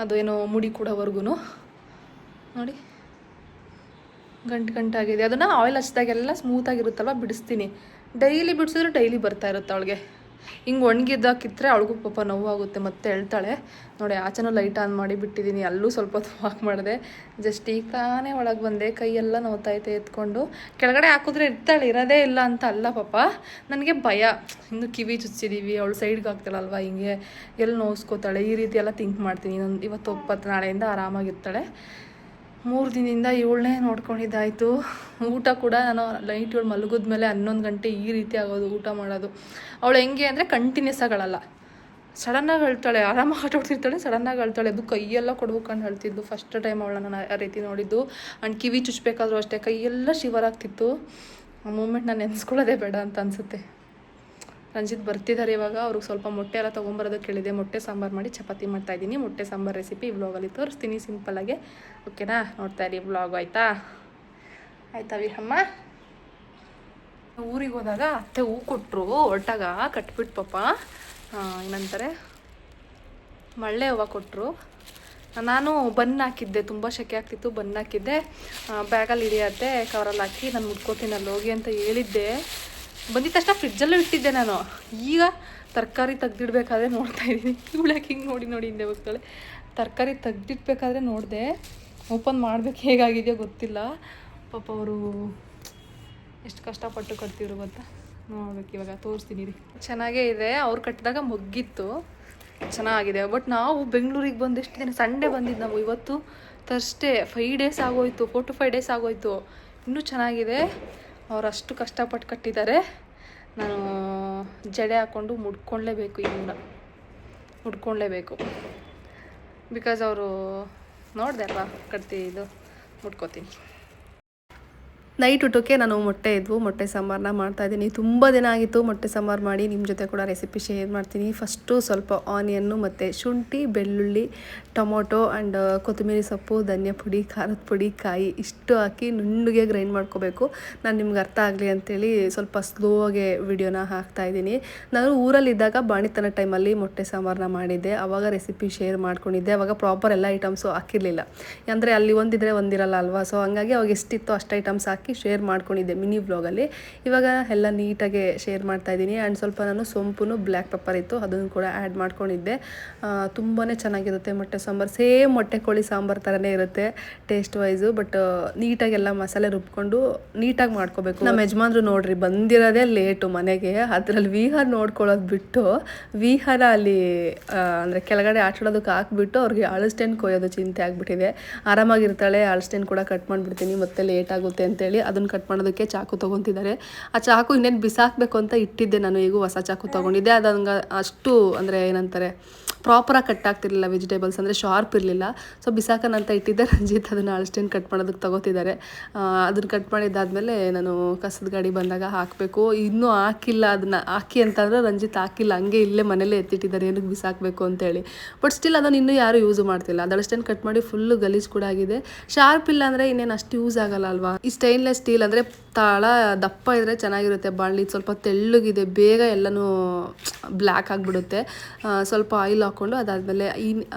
Speaker 2: ಅದು ಏನೋ ಮುಡಿ ಕೂಡೋವರೆಗೂ ನೋಡಿ ಗಂಟಾಗಿದೆ. ಅದನ್ನು ಆಯಿಲ್ ಹಚ್ಚಿದಾಗೆಲ್ಲ ಸ್ಮೂತಾಗಿರುತ್ತಲ್ವ, ಬಿಡಿಸ್ತೀನಿ. ಡೈಲಿ ಬಿಡಿಸಿದ್ರೆ ಡೈಲಿ ಬರ್ತಾ ಇರುತ್ತೆ ಅವಳಿಗೆ. ಹಿಂಗೆ ಒಣಗಿದ್ದಾಕಿದ್ರೆ ಅವಳಿಗೂ ಪಾಪ ನೋವಾಗುತ್ತೆ, ಮತ್ತೆ ಹೇಳ್ತಾಳೆ. ನೋಡಿ, ಆಚೆನೂ ಲೈಟ್ ಆನ್ ಮಾಡಿ ಬಿಟ್ಟಿದ್ದೀನಿ. ಅಲ್ಲೂ ಸ್ವಲ್ಪ ಹೊತ್ತು ವಾಕ್ ಮಾಡಿದೆ. ಜಸ್ಟ್ ಈಗ ತಾನೇ ಒಳಗೆ ಬಂದೆ, ಕೈಯೆಲ್ಲ ನೋವ್ತೈತೆ ಎತ್ಕೊಂಡು. ಕೆಳಗಡೆ ಹಾಕಿದ್ರೆ ಇರ್ತಾಳೆ, ಇರೋದೇ ಇಲ್ಲ ಅಂತ ಅಲ್ಲ ಪಾಪ, ನನಗೆ ಭಯ. ಇನ್ನು ಕಿವಿ ಚುಚ್ಚಿದ್ದೀವಿ, ಅವಳು ಸೈಡ್ಗೆ ಆಗ್ತಾಳಲ್ವ, ಹಿಂಗೆ ಎಲ್ಲಿ ನೋವಿಸ್ಕೋತಾಳೆ, ಈ ರೀತಿ ಎಲ್ಲ ಥಿಂಕ್ ಮಾಡ್ತೀನಿ. ಇವತ್ತು ಒಪ್ಪತ್ತು, ನಾಳೆಯಿಂದ ಆರಾಮಾಗಿರ್ತಾಳೆ. 3 ದಿನದಿಂದ ಇವಳನ್ನೇ ನೋಡ್ಕೊಂಡಿದ್ದಾಯಿತು. ಊಟ ಕೂಡ ನಾನು ನೈಟ್ ಇವಳು ಮಲಗಿದ್ಮೇಲೆ 11 ಗಂಟೆ ಈ ರೀತಿ ಆಗೋದು ಊಟ ಮಾಡೋದು. ಅವಳು ಹೆಂಗೆ ಅಂದರೆ ಕಂಟಿನ್ಯೂಸ್ ಆಗಲ್ಲ, ಸಡನ್ನಾಗಿ ಹೇಳ್ತಾಳೆ. ಆರಾಮಾಗಿ ಆಟ ಆಡ್ತಿರ್ತಾಳೆ, ಸಡನ್ನಾಗಿ ಹೇಳ್ತಾಳೆ. ಅದು ಕೈಯೆಲ್ಲ ಕೊಡ್ಬೇಕಂಡು ಹೇಳ್ತಿದ್ದು ಫಸ್ಟ್ ಟೈಮ್ ಅವಳನ್ನ ನಾನು ಆ ರೀತಿ ನೋಡಿದ್ದು. ಆ್ಯಂಡ್ ಕಿವಿ ಚುಚ್ಚಬೇಕಾದ್ರೂ ಅಷ್ಟೇ ಕೈಯೆಲ್ಲ ಶಿವರ್ ಆಗ್ತಿತ್ತು. ಆ ಮೂಮೆಂಟ್ ನಾನು ನೆನೆಸ್ಕೊಳ್ಳೋದೇ ಬೇಡ ಅಂತ ಅನಿಸುತ್ತೆ. ರಂಜಿತ್ ಬರ್ತಿದ್ದಾರೆ ಇವಾಗ. ಅವ್ರಿಗೆ ಸ್ವಲ್ಪ ಮೊಟ್ಟೆ ಎಲ್ಲ ತೊಗೊಂಬರೋದಕ್ಕೆ ಕೇಳಿದೆ. ಮೊಟ್ಟೆ ಸಾಂಬಾರು ಮಾಡಿ ಚಪಾತಿ ಮಾಡ್ತಾಯಿದ್ದೀನಿ. ಮೊಟ್ಟೆ ಸಾಂಬಾರು ರೆಸಿಪಿ ವ್ಲಾಗಲ್ಲಿ ತೋರಿಸ್ತೀನಿ ಸಿಂಪಲ್ಲಾಗೆ. ಓಕೆನಾ, ನೋಡ್ತಾ ಇರಿ ವ್ಲಾಗ್. ಆಯಿತಾ ವಿಹಮ್ಮ? ಊರಿಗೆ ಹೋದಾಗ ಅತ್ತೆ ಹೂ ಕೊಟ್ಟರು, ಹೊರಟಾಗ ಕಟ್ಬಿಟ್ಟು ಪಾಪ ಏನಂತಾರೆ ಮಳ್ಳೆ ಹೂವು ಕೊಟ್ಟರು. ನಾನು ಬನ್ ಹಾಕಿದ್ದೆ, ತುಂಬ ಸೆಕೆ ಆಗ್ತಿತ್ತು, ಬನ್ ಹಾಕಿದ್ದೆ. ಬ್ಯಾಗಲ್ಲಿ ಹಿಡಿಯತ್ತೆ, ಕವರಲ್ಲಿ ಹಾಕಿ ನಾನು ಮುಟ್ಕೋತೀನಿ ಅಲ್ಲಿ ಹೋಗಿ ಅಂತ ಹೇಳಿದ್ದೆ. ಬಂದಿದ ತಕ್ಷಣ ಫ್ರಿಜ್ಜಲ್ಲೂ ಇಟ್ಟಿದ್ದೆ ನಾನು. ಈಗ ತರಕಾರಿ ತೆಗ್ದಿಡ್ಬೇಕಾದ್ರೆ ನೋಡ್ತಾ ಇದ್ದೀನಿ, ಇವಳ್ಯಾಕೆ ಹಿಂಗೆ ನೋಡಿ ಹಿಂದೆ ಹೋಗ್ತಾಳೆ. ತರಕಾರಿ ತೆಗ್ದಿಡ್ಬೇಕಾದ್ರೆ ನೋಡಿದೆ, ಓಪನ್ ಮಾಡ್ಬೇಕು ಹೇಗಾಗಿದೆಯೋ ಗೊತ್ತಿಲ್ಲ. ಪಾಪ ಅವರು ಎಷ್ಟು ಕಷ್ಟಪಟ್ಟು ಕಟ್ತಿದ್ರು ಗೊತ್ತಾ. ನೋಡ್ಬೇಕು ಇವಾಗ, ತೋರಿಸ್ತೀನಿ ರೀ. ಚೆನ್ನಾಗೇ ಇದೆ, ಅವ್ರು ಕಟ್ಟಿದಾಗ ಮೊಗ್ಗಿತ್ತು, ಚೆನ್ನಾಗಿದೆ. ಬಟ್ ನಾವು ಬೆಂಗಳೂರಿಗೆ ಬಂದು ಎಷ್ಟು ದಿನ, ಸಂಡೇ ಬಂದಿದ್ದು ನಾವು. ಇವತ್ತು ಥರ್ಸ್ಡೇ, 5 days ಆಗೋಯ್ತು, 4 to 5 days ಆಗೋಯ್ತು. ಇನ್ನೂ ಚೆನ್ನಾಗಿದೆ. ಅವ್ರು ಅಷ್ಟು ಕಷ್ಟಪಟ್ಟು ಕಟ್ಟಿದ್ದಾರೆ. ನಾನು ಜಡೆ ಹಾಕ್ಕೊಂಡು ಮುಡ್ಕೊಳ್ಳೇಬೇಕು, ಇವನ್ನ ಮುಡ್ಕೊಳ್ಳೇಬೇಕು. ಬಿಕಾಸ್ ಅವರು ನೋಡಿದೆ ಅಲ್ವಾ, ಇದು ಮುಡ್ಕೋತೀನಿ. ನೈಟ್ ಊಟಕ್ಕೆ ನಾನು ಮೊಟ್ಟೆ ಇದ್ವು, ಮೊಟ್ಟೆ ಸಾಂಬಾರನ್ನ ಮಾಡ್ತಾಯಿದ್ದೀನಿ. ತುಂಬ ದಿನ ಆಗಿತ್ತು ಮೊಟ್ಟೆ ಸಾಂಬಾರು ಮಾಡಿ. ನಿಮ್ಮ ಜೊತೆ ಕೂಡ ರೆಸಿಪಿ ಶೇರ್ ಮಾಡ್ತೀನಿ. ಫಸ್ಟು ಸ್ವಲ್ಪ ಆನಿಯನ್ನು ಮತ್ತು ಶುಂಠಿ, ಬೆಳ್ಳುಳ್ಳಿ, ಟೊಮೊಟೊ ಆ್ಯಂಡ್ ಕೊತ್ತಂಬರಿ ಸೊಪ್ಪು, ಧನಿಯಾ ಪುಡಿ, ಖಾರದ ಪುಡಿ, ಕಾಯಿ ಇಷ್ಟು ಹಾಕಿ ನುಣ್ಣಗೆ ಗ್ರೈಂಡ್ ಮಾಡ್ಕೋಬೇಕು. ನಾನು ನಿಮ್ಗೆ ಅರ್ಥ ಆಗಲಿ ಅಂತೇಳಿ ಸ್ವಲ್ಪ ಸ್ಲೋಗೆ ವಿಡಿಯೋನ ಹಾಕ್ತಾಯಿದ್ದೀನಿ. ನಾನು ಊರಲ್ಲಿದ್ದಾಗ ಬಾಣಿತನ ಟೈಮಲ್ಲಿ ಮೊಟ್ಟೆ ಸಾಂಬಾರನ್ನ ಮಾಡಿದ್ದೆ. ಆವಾಗ ರೆಸಿಪಿ ಶೇರ್ ಮಾಡ್ಕೊಂಡಿದ್ದೆ. ಆವಾಗ ಪ್ರಾಪರ್ ಎಲ್ಲ ಐಟಮ್ಸು ಹಾಕಿರಲಿಲ್ಲ, ಅಂದರೆ ಅಲ್ಲಿ ಒಂದಿದ್ರೆ ಒಂದಿರಲ್ಲ ಅಲ್ವಾ. ಸೊ ಹಂಗಾಗಿ ಅವಾಗ ಎಷ್ಟಿತ್ತು ಅಷ್ಟು ಐಟಮ್ಸ್ ಹಾಕಿ ಶೇರ್ ಮಾಡ್ಕೊಂಡಿದ್ದೆ ಮಿನಿ ವ್ಲಾಗಲ್ಲಿ. ಇವಾಗ ಎಲ್ಲ ನೀಟಾಗಿ ಶೇರ್ ಮಾಡ್ತಾಯಿದ್ದೀನಿ. ಆ್ಯಂಡ್ ಸ್ವಲ್ಪ ನಾನು ಸೊಂಪು, ಬ್ಲ್ಯಾಕ್ ಪೆಪ್ಪರ್ ಇತ್ತು ಅದನ್ನು ಕೂಡ ಆ್ಯಡ್ ಮಾಡ್ಕೊಂಡಿದ್ದೆ. ತುಂಬಾ ಚೆನ್ನಾಗಿರುತ್ತೆ ಮೊಟ್ಟೆ ಸಾಂಬಾರು. ಸೇಮ್ ಮೊಟ್ಟೆ ಕೋಳಿ ಸಾಂಬಾರು ಥರನೇ ಇರುತ್ತೆ ಟೇಸ್ಟ್ ವೈಸು. ಬಟ್ ನೀಟಾಗೆಲ್ಲ ಮಸಾಲೆ ರುಬ್ಕೊಂಡು ನೀಟಾಗಿ ಮಾಡ್ಕೋಬೇಕು. ನಮ್ಮ ಯಜಮಾನ್ರು ನೋಡ್ರಿ ಬಂದಿರೋದೇ ಲೇಟು ಮನೆಗೆ. ಅದರಲ್ಲಿ ವಿಹಾರ ನೋಡ್ಕೊಳ್ಳೋದು ಬಿಟ್ಟು ವಿಹಾರ ಅಲ್ಲಿ ಅಂದರೆ ಕೆಳಗಡೆ ಆಟಾಡೋದಕ್ಕೆ ಹಾಕ್ಬಿಟ್ಟು ಅವ್ರಿಗೆ ಅಳಸ್ಟೇನ್ ಕೊಯ್ಯೋದು ಚಿಂತೆ ಆಗಿಬಿಟ್ಟಿದೆ. ಆರಾಮಾಗಿರ್ತಾಳೆ, ಅಳಸ್ಟೇನ್ ಕೂಡ ಕಟ್ ಮಾಡಿಬಿಡ್ತೀನಿ ಮತ್ತೆ ಲೇಟ್ ಆಗುತ್ತೆ ಅಂತೇಳಿ ಅದನ್ನು ಕಟ್ ಮಾಡೋದಕ್ಕೆ ಚಾಕು ತೊಗೊತಿದ್ದಾರೆ. ಆ ಚಾಕು ಇನ್ನೇನು ಬಿಸಾಕಬೇಕು ಅಂತ ಇಟ್ಟಿದ್ದೆ ನಾನು. ಈಗ ಹೊಸ ಚಾಕು ತೊಗೊಂಡಿದ್ದೆ. ಅದು ಹಂಗೆ ಅಷ್ಟು ಅಂದರೆ ಏನಂತಾರೆ ಪ್ರಾಪರಾಗಿ ಕಟ್ ಆಗ್ತಿರಲಿಲ್ಲ, ವೆಜಿಟೇಬಲ್ಸ್ ಅಂದರೆ ಶಾರ್ಪ್ ಇರಲಿಲ್ಲ. ಸೊ ಬಿಸಾಕನಂತ ಇಟ್ಟಿದ್ದೆ. ರಂಜಿತ್ ಅದನ್ನು ಅಳಸ್ಟೇನು ಕಟ್ ಮಾಡೋದಕ್ಕೆ ತೊಗೋತಿದ್ದಾರೆ. ಅದನ್ನು ಕಟ್ ಮಾಡಿದ್ದಾದಮೇಲೆ ನಾನು ಕಸದ ಗಾಡಿ ಬಂದಾಗ ಹಾಕಬೇಕು. ಇನ್ನೂ ಹಾಕಿಲ್ಲ, ಅದನ್ನು ಹಾಕಿ ಅಂತಂದರೆ ರಂಜಿತ್ ಹಾಕಿಲ್ಲ, ಹಂಗೆ ಇಲ್ಲೇ ಮನೇಲೇ ಎತ್ತಿಟ್ಟಿದ್ದಾರೆ ಏನಕ್ಕೆ ಬಿಸಾಕಬೇಕು ಅಂತೇಳಿ. ಬಟ್ ಸ್ಟಿಲ್ ಅದನ್ನು ಇನ್ನೂ ಯಾರೂ ಯೂಸ್ ಮಾಡ್ತಿಲ್ಲ. ಅದು ಅಳಸ್ಟೇನು ಕಟ್ ಮಾಡಿ ಫುಲ್ಲು ಗಲೀಜು ಕೂಡ ಆಗಿದೆ. ಶಾರ್ಪ್ ಇಲ್ಲ ಅಂದರೆ ಇನ್ನೇನು ಅಷ್ಟು ಯೂಸ್ ಆಗಲ್ಲ ಅಲ್ವಾ. ಈ ಸ್ಟೈನ್ಲೆಸ್ ಸ್ಟೀಲ್ ಅಂದರೆ ತಾಳ ದಪ್ಪ ಇದ್ದರೆ ಚೆನ್ನಾಗಿರುತ್ತೆ. ಬಾಣಲಿ ಸ್ವಲ್ಪ ತೆಳ್ಳಗಿದೆ, ಬೇಗ ಎಲ್ಲನೂ ಬ್ಲ್ಯಾಕ್ ಆಗಿಬಿಡುತ್ತೆ. ಸ್ವಲ್ಪ ಆಯಿಲ್ ಹಾಕ್ಕೊಂಡು ಅದಾದಮೇಲೆ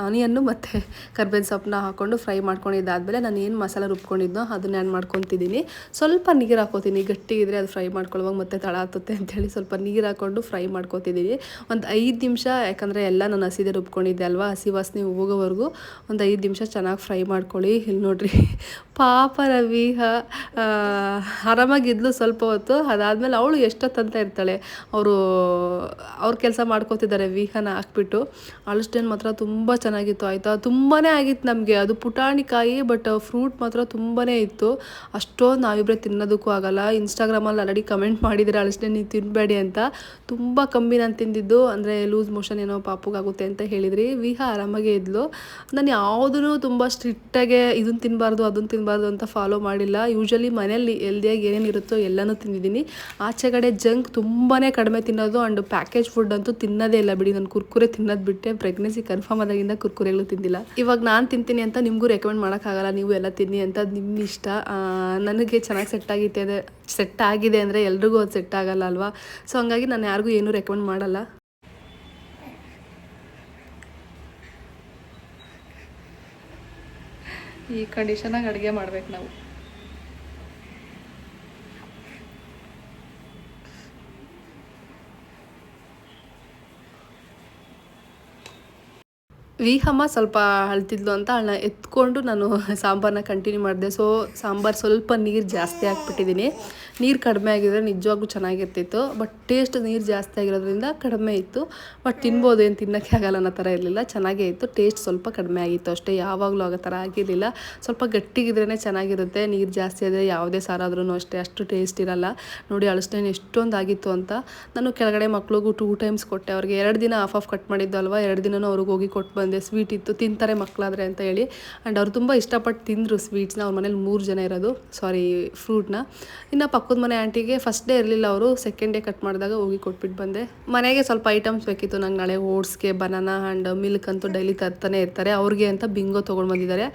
Speaker 2: ಆನಿಯನ್ನು ಮತ್ತು ಕರ್ಬೇವಿನ ಸೊಪ್ಪನ್ನ ಹಾಕ್ಕೊಂಡು ಫ್ರೈ ಮಾಡ್ಕೊಂಡಿದ್ದಾದಮೇಲೆ ನಾನು ಏನು ಮಸಾಲೆ ರುಬ್ಕೊಂಡಿದ್ನೋ ಅದನ್ನ ಆ್ಯಡ್ ಮಾಡ್ಕೊತಿದ್ದೀನಿ. ಸ್ವಲ್ಪ ನೀರು ಹಾಕೋತೀನಿ, ಗಟ್ಟಿಗಿದ್ರೆ ಅದು ಫ್ರೈ ಮಾಡ್ಕೊಳ್ಳುವಾಗ ಮತ್ತೆ ತಳ ಹತ್ತುತ್ತೆ ಅಂತೇಳಿ ಸ್ವಲ್ಪ ನೀರು ಹಾಕ್ಕೊಂಡು ಫ್ರೈ ಮಾಡ್ಕೊತಿದ್ದೀನಿ ಒಂದು 5 ನಿಮಿಷ. ಯಾಕಂದರೆ ಎಲ್ಲ ನಾನು ಹಸಿದೆ ರುಬ್ಕೊಂಡಿದ್ದೆ ಅಲ್ವಾ, ಹಸಿ ವಾಸನೆ ಹೋಗೋವರೆಗೂ ಒಂದು 5 ನಿಮಿಷ ಚೆನ್ನಾಗಿ ಫ್ರೈ ಮಾಡ್ಕೊಳ್ಳಿ. ಇಲ್ಲಿ ನೋಡ್ರಿ ಪಾಪ ರವಿಹ ಆರಾಮಾಗಿದ್ಲು ಸ್ವಲ್ಪ ಹೊತ್ತು. ಅದಾದಮೇಲೆ ಅವಳು ಎಷ್ಟೊತ್ತಂತ ಇರ್ತಾಳೆ. ಅವ್ರ ಕೆಲಸ ಮಾಡ್ಕೋತಿದ್ದಾರೆ ವಿಹನ ಹಾಕ್ಬಿಟ್ಟು. ಅಳಸ್ಟೇನು ಮಾತ್ರ ತುಂಬ ಚೆನ್ನಾಗಿತ್ತು ಆಯಿತಾ. ತುಂಬಾ ಆಗಿತ್ತು ನಮಗೆ. ಅದು ಪುಟಾಣಿಕಾಯಿ ಬಟ್ ಫ್ರೂಟ್ ಮಾತ್ರ ತುಂಬಾ ಇತ್ತು. ಅಷ್ಟೊಂದು ನಾವಿಬ್ಬರೇ ತಿನ್ನೋದಕ್ಕೂ ಆಗಲ್ಲ. ಇನ್ಸ್ಟಾಗ್ರಾಮಲ್ಲಿ ಆಲ್ರೆಡಿ ಕಮೆಂಟ್ ಮಾಡಿದರೆ ಅಳಸ್ಟೇನು ನೀವು ತಿನ್ನಬೇಡಿ ಅಂತ. ತುಂಬ ಕಮ್ಮಿ ನಾನು ತಿಂದಿದ್ದು, ಅಂದರೆ ಲೂಸ್ ಮೋಷನ್ ಏನೋ ಪಾಪುಗಾಗುತ್ತೆ ಅಂತ ಹೇಳಿದ್ರಿ. ವಿಹ ಆರಾಮಾಗೇ ಇದ್ಲು. ನಾನು ಯಾವುದೂ ತುಂಬ ಸ್ಟ್ರಿಕ್ಟಾಗೆ ಇದನ್ನು ತಿನ್ನಬಾರ್ದು ಅದನ್ನು ತಿನ್ನಬಾರ್ದು ಅಂತ ಫಾಲೋ ಮಾಡಿಲ್ಲ. ಯೂಶ್ವಲಿ ಮನೆಯಲ್ಲಿ ಹೆಲ್ದಿಯಾಗಿ ಏನೇನಿರುತ್ತೋ ಎಲ್ಲನೂ ತಿಂದಿದ್ದೀನಿ. ಆಚೆಗಡೆ ಜಂಕ್ ತುಂಬಾ ಕಡಿಮೆ ತಿನ್ನೋದು. ಆ್ಯಂಡ್ ಪ್ಯಾಕೇಜ್ ಫುಡ್ ಅಂತೂ ತಿನ್ನೋದೇ ಇಲ್ಲ ಬಿಡಿ. ನಾನು ಕುರ್ಕುರೆ ತಿನ್ನೋದು ಬಿಟ್ಟೆ. ಪ್ರೆಗ್ನೆನ್ಸಿ ಕನ್ಫರ್ಮ್ ಆದಾಗಿಂದ ಕುರ್ಕುರೆಗಳು ತಿಂದಿಲ್ಲ. ಇವಾಗ ನಾನು ತಿಂತೀನಿ ಅಂತ ನಿಮಗೂ ರೆಕಮೆಂಡ್ ಮಾಡೋಕ್ಕಾಗಲ್ಲ, ನೀವು ಎಲ್ಲ ತಿನ್ನಿ ಅಂತ, ಅದು ನಿಮ್ಮ ಇಷ್ಟ. ನನಗೆ ಚೆನ್ನಾಗಿ ಸೆಟ್ ಆಗಿದೆ ಅಂದರೆ ಎಲ್ರಿಗೂ ಅದು ಸೆಟ್ ಆಗಲ್ಲ ಅಲ್ವಾ. ಸೊ ಹಂಗಾಗಿ ನಾನು ಯಾರಿಗೂ ಏನೂ ರೆಕಮೆಂಡ್ ಮಾಡಲ್ಲ. ಈ ಕಂಡೀಷನಾಗಿ ಅಡುಗೆ ಮಾಡ್ಬೇಕು ನಾವು. ವಿಹಮ್ಮ ಸ್ವಲ್ಪ ಅಳ್ತಿದ್ಲು ಅಂತ ಅವಳನ್ನ ಎತ್ಕೊಂಡು ನಾನು ಸಾಂಬಾರನ್ನ ಕಂಟಿನ್ಯೂ ಮಾಡಿದೆ. ಸೊ ಸಾಂಬಾರು ಸ್ವಲ್ಪ ನೀರು ಜಾಸ್ತಿ ಹಾಕ್ಬಿಟ್ಟಿದ್ದೀನಿ. ನೀರು ಕಡಿಮೆ ಆಗಿದ್ರೆ ನಿಜವಾಗ್ಲೂ ಚೆನ್ನಾಗಿರ್ತಿತ್ತು. ಬಟ್ ಟೇಸ್ಟ್ ನೀರು ಜಾಸ್ತಿ ಆಗಿರೋದ್ರಿಂದ ಕಡಿಮೆ ಇತ್ತು. ಬಟ್ ತಿನ್ಬೋದು, ಏನು ತಿನ್ನೋಕ್ಕೆ ಆಗಲ್ಲ ಅನ್ನೋ ಥರ ಇರಲಿಲ್ಲ. ಚೆನ್ನಾಗೇ ಇತ್ತು. ಟೇಸ್ಟ್ ಸ್ವಲ್ಪ ಕಡಿಮೆ ಆಗಿತ್ತು ಅಷ್ಟೇ, ಯಾವಾಗಲೂ ಆಗೋ ಥರ ಆಗಿರಲಿಲ್ಲ. ಸ್ವಲ್ಪ ಗಟ್ಟಿಗಿದ್ರೇ ಚೆನ್ನಾಗಿರುತ್ತೆ. ನೀರು ಜಾಸ್ತಿ ಆದರೆ ಯಾವುದೇ ಸಾರಾದ್ರೂ ಅಷ್ಟೇ ಅಷ್ಟು ಟೇಸ್ಟ್ ಇರಲ್ಲ. ನೋಡಿ ಅಳಸ್ಟೇನು ಎಷ್ಟೊಂದು ಆಗಿತ್ತು ಅಂತ. ನಾನು ಕೆಳಗಡೆ ಮಕ್ಳಿಗೂ 2 ಟೈಮ್ಸ್ ಕೊಟ್ಟೆ. ಅವ್ರಿಗೆ 2 ದಿನ ಆಫ್ ಕಟ್ ಮಾಡಿದ್ದು ಅಲ್ವಾ, 2 ದಿನವೂ ಅವ್ರಿಗೆ ಹೋಗಿ ಕೊಟ್ಟು ಬಂದೆ. ಸ್ವೀಟ್ ಇತ್ತು, ತಿಂತಾರೆ ಮಕ್ಕಳಾದರೆ ಅಂತ ಹೇಳಿ. ಆ್ಯಂಡ್ ಅವ್ರು ತುಂಬ ಇಷ್ಟಪಟ್ಟು ತಿಂದರು ಸ್ವೀಟ್ಸ್ನ. ಅವ್ರ ಮನೇಲಿ 3 ಜನ ಇರೋದು, ಫ್ರೂಟ್ನ. ಇನ್ನು ಪಕ್ಕದ ಮನೆ ಆಂಟಿಗೆ ಫಸ್ಟ್ ಡೇ ಇರಲಿಲ್ಲ, ಅವರು ಸೆಕೆಂಡ್ ಡೇ ಕಟ್ ಮಾಡಿದಾಗ ಹೋಗಿ ಕೊಟ್ಬಿಟ್ಟು ಬಂದೆ. ಮನೆಗೆ ಸ್ವಲ್ಪ ಐಟಮ್ಸ್ ಬೇಕಿತ್ತು ನಂಗೆ. ನಾಳೆ ಓಟ್ಸ್ಗೆ ಬನಾನಾ ಆ್ಯಂಡ್ ಮಿಲ್ಕ್ ಅಂತೂ ಡೈಲಿ ತರ್ತಾನೆ ಇರ್ತಾರೆ. ಅವ್ರಿಗೆ ಅಂತ ಬಿಂಗೋ ತೊಗೊಂಡು ಬಂದಿದ್ದಾರೆ.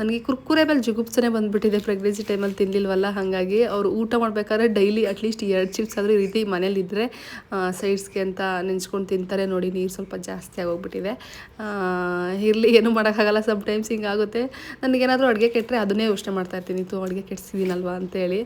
Speaker 2: ನನಗೆ ಕುರ್ಕುರೆ ಮೇಲೆ ಜುಗುಪ್ಸನೆ ಬಂದುಬಿಟ್ಟಿದೆ. ಪ್ರೆಗ್ನೆನ್ಸಿ ಟೈಮಲ್ಲಿ ತಿನ್ನಲಿಲ್ವಲ್ಲ, ಹಾಗಾಗಿ ಅವರು ಊಟ ಮಾಡಬೇಕಾದ್ರೆ ಡೈಲಿ ಅಟ್ಲೀಸ್ಟ್ 2 ಚಿಪ್ಸ್ ಆದರೂ ಈ ರೀತಿ ಮನೇಲಿದ್ದರೆ ಸೈಡ್ಸ್ಗೆ ಅಂತ ನೆಂಚ್ಕೊಂಡು ತಿಂತಾರೆ. ನೋಡಿ ನೀರು ಸ್ವಲ್ಪ ಜಾಸ್ತಿ ಆಗೋಗ್ಬಿಟ್ಟಿದೆ. ಇರಲಿ, ಏನೂ ಮಾಡೋಕ್ಕಾಗಲ್ಲ. ಸಮ್ಟೈಮ್ಸ್ ಹಿಂಗಾಗುತ್ತೆ. ನನಗೇನಾದರೂ ಅಡುಗೆ ಕೆಟ್ಟರೆ ಅದನ್ನೇ ಯೋಚನೆ ಮಾಡ್ತಾಯಿರ್ತೀನಿ, ಅಡುಗೆ ಕೆಡ್ಸಿದ್ದೀನಲ್ವಾ ಅಂತೇಳಿ.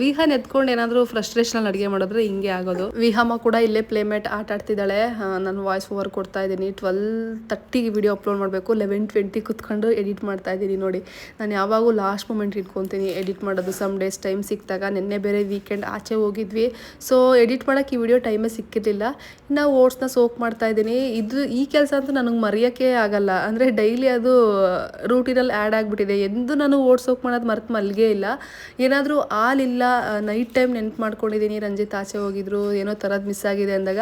Speaker 2: ವಿಹಾನ್ ಎತ್ಕೊಂಡು ಏನಾದರೂ ಫ್ರಸ್ಟ್ರೇಷನಲ್ಲಿ ಅಡುಗೆ ಮಾಡಿದ್ರೆ ಹಿಂಗೆ ಆಗೋದು. ವಿಹಮ್ಮ ಕೂಡ ಇಲ್ಲೇ ಪ್ಲೇಮೇಟ್ ಆಟ ಆಡ್ತಿದ್ದಾಳೆ. ನಾನು ವಾಯ್ಸ್ ಓವರ್ ಕೊಡ್ತಾ ಇದ್ದೀನಿ. 12:30ಗೆ ವಿಡಿಯೋ ಅಪ್ಲೋಡ್ ಮಾಡಬೇಕು. 11:20 ಕೂತ್ಕೊಂಡು ಎಡಿಟ್ ಮಾಡ್ತಾ ಇದ್ದೀನಿ. ನೋಡಿ ನಾನು ಯಾವಾಗೂ ಲಾಸ್ಟ್ ಮೂಮೆಂಟ್ ಇಟ್ಕೊತೀನಿ ಎಡಿಟ್ ಮಾಡೋದು. ಸಮ್ ಡೇಸ್ ಟೈಮ್ ಸಿಕ್ಕಿದಾಗ. ನಿನ್ನೆ ಬೇರೆ ವೀಕೆಂಡ್ ಆಚೆ ಹೋಗಿದ್ವಿ. ಸೊ ಎಡಿಟ್ ಮಾಡೋಕ್ಕೆ ಈ ವಿಡಿಯೋ ಟೈಮೇ ಸಿಕ್ಕಿರಲಿಲ್ಲ. ಇನ್ನು ಓಟ್ಸ್ನ ಸೋಕ್ ಮಾಡ್ತಾ ಇದ್ದೀನಿ. ಈ ಕೆಲಸ ಅಂತೂ ನನಗೆ ಮರೆಯೋಕ್ಕೆ ಆಗಲ್ಲ. ಅಂದರೆ ಡೈಲಿ ಅದು ರೂಟೀನಲ್ಲಿ ಆ್ಯಡ್ ಆಗಿಬಿಟ್ಟಿದೆ. ಎಂದು ನಾನು ಓಟ್ಸ್ ಸೋಕ್ ಮಾಡೋದು ಮರೆತು ಮಲ್ಗೇ ಇಲ್ಲ. ಏನಾದರೂ ಹಾಲಿಲ್ಲ ನೈಟ್ ಟೈಮ್ ನೆನ್ಪು ಮಾಡ್ಕೊಂಡಿದ್ದೀನಿ ರಂಜಿತ್ ಆಚೆ ಹೋಗಿದ್ರು ಏನೋ ಥರದ್ದು ಮಿಸ್ ಆಗಿದೆ ಅಂದಾಗ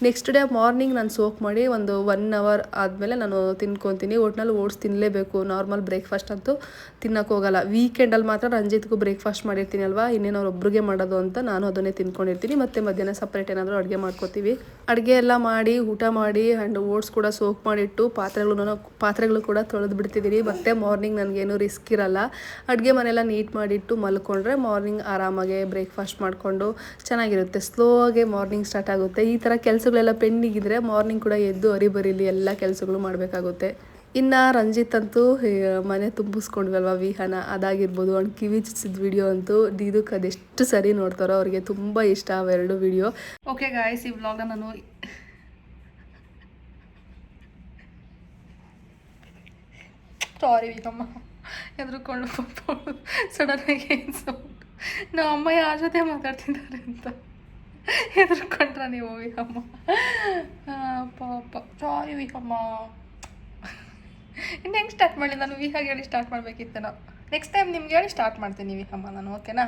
Speaker 2: ನೆಕ್ಸ್ಟ್ ಡೇ ಮಾರ್ನಿಂಗ್ ನಾನು ಸೋಕ್ ಮಾಡಿ ಒಂದು 1 ಅವರ್ ಆದಮೇಲೆ ನಾನು ತಿನ್ಕೊತೀನಿ. ಒಟ್ನಲ್ಲಿ ಓಟ್ಸ್ ತಿನ್ನಲೇಬೇಕು. ನಾರ್ಮಲ್ ಬ್ರೇಕ್ಫಾಸ್ಟ್ ಅಂತೂ ತಿನ್ನೋಕೆ ಹೋಗಲ್ಲ. ವೀಕೆಂಡಲ್ಲಿ ಮಾತ್ರ ರಂಜಿತ್ಗೂ ಬ್ರೇಕ್ಫಾಸ್ಟ್ ಮಾಡಿರ್ತೀನಿ ಅಲ್ವಾ, ಇನ್ನೇನು ಅವ್ರೊಬ್ರಿಗೆ ಮಾಡೋದು ಅಂತ ನಾನು ಅದನ್ನೇ ತಿನ್ಕೊಂಡಿರ್ತೀನಿ. ಮತ್ತು ಮಧ್ಯಾಹ್ನ ಸಪ್ರೇಟ್ ಏನಾದರೂ ಅಡುಗೆ ಮಾಡ್ಕೋತೀವಿ. ಅಡುಗೆ ಎಲ್ಲ ಮಾಡಿ ಊಟ ಮಾಡಿ ಆ್ಯಂಡ್ ಓಟ್ಸ್ ಕೂಡ ಸೋಕ್ ಮಾಡಿಟ್ಟು ಪಾತ್ರೆಗಳು ಕೂಡ ತೊಳೆದು ಬಿಡ್ತಿದ್ದೀನಿ. ಮತ್ತು ಮಾರ್ನಿಂಗ್ ನನಗೇನು ರಿಸ್ಕ್ ಇರಲ್ಲ. ಅಡುಗೆ ಮನೆಯೆಲ್ಲ ನೀಟ್ ಮಾಡಿಟ್ಟು ಮಲ್ಕೊಂಡ್ರೆ ಮಾರ್ನಿಂಗ್ ಆರಾಮಾಗೆ ಬ್ರೇಕ್ಫಾಸ್ಟ್ ಮಾಡಿಕೊಂಡು ಚೆನ್ನಾಗಿರುತ್ತೆ. ಸ್ಲೋ ಆಗಿ ಮಾರ್ನಿಂಗ್ ಸ್ಟಾರ್ಟ್ ಆಗುತ್ತೆ. ಈ ಥರ ಕೆಲಸಗಳೆಲ್ಲ ಪೆಂಡಿಂಗ್ ಇದ್ದರೆ ಮಾರ್ನಿಂಗ್ ಕೂಡ ಎದ್ದು ಅರಿಬರಿಲಿ ಎಲ್ಲ ಕೆಲಸಗಳು ಮಾಡಬೇಕಾಗುತ್ತೆ. ಇನ್ನು ರಂಜಿತ್ ಅಂತೂ ಮನೆ ತುಂಬಿಸ್ಕೊಂಡ್ವಲ್ವ ವಿಹಾನ, ಅದಾಗಿರ್ಬೋದು. ಅವ್ನು ಕಿವಿ ಚುಚ್ಚಿದ ವಿಡಿಯೋ ಅಂತೂ ಇದಕ್ಕೆ ಅದೆಷ್ಟು ಸರಿ ನೋಡ್ತಾರೋ ಅವ್ರಿಗೆ ತುಂಬ ಇಷ್ಟ ಅವೆರಡು ವಿಡಿಯೋ.
Speaker 1: ಓಕೆ ಗಾಯ್ಸ್, ಈ ವ್ಲಾಗ್ನ ನಾನು ಸಾರಿ ವಿಕಮ್ಮ ಎದ್ರುಕೊಂಡು ಸಡನ್ನಾಗಿ ಏನು ಸೌಂಡ್, ನಮ್ಮ ಅಮ್ಮ ಯಾರ ಜೊತೆ ಮಾತಾಡ್ತಿದ್ದಾರೆ ಅಂತ ಎದ್ರುಕೊಂಡ್ರ ನೀವು ವಿಕಮ್ಮ. ಪಾಪ ಸಾರಿ ವಿಕಮ್ಮ. ಇನ್ನು ಹೆಂಗೆ ಸ್ಟಾರ್ಟ್ ಮಾಡಲಿ ನಾನು? ವಿಹಾಗೆ ಹೇಳಿ ಸ್ಟಾರ್ಟ್ ಮಾಡಬೇಕಿತ್ತು. ನಾವು ನೆಕ್ಸ್ಟ್ ಟೈಮ್ ನಿಮ್ಗೆ ಹೇಳಿ ಸ್ಟಾರ್ಟ್ ಮಾಡ್ತೀನಿ ವಿಕಮ್ಮ ನಾನು, ಓಕೆನಾ?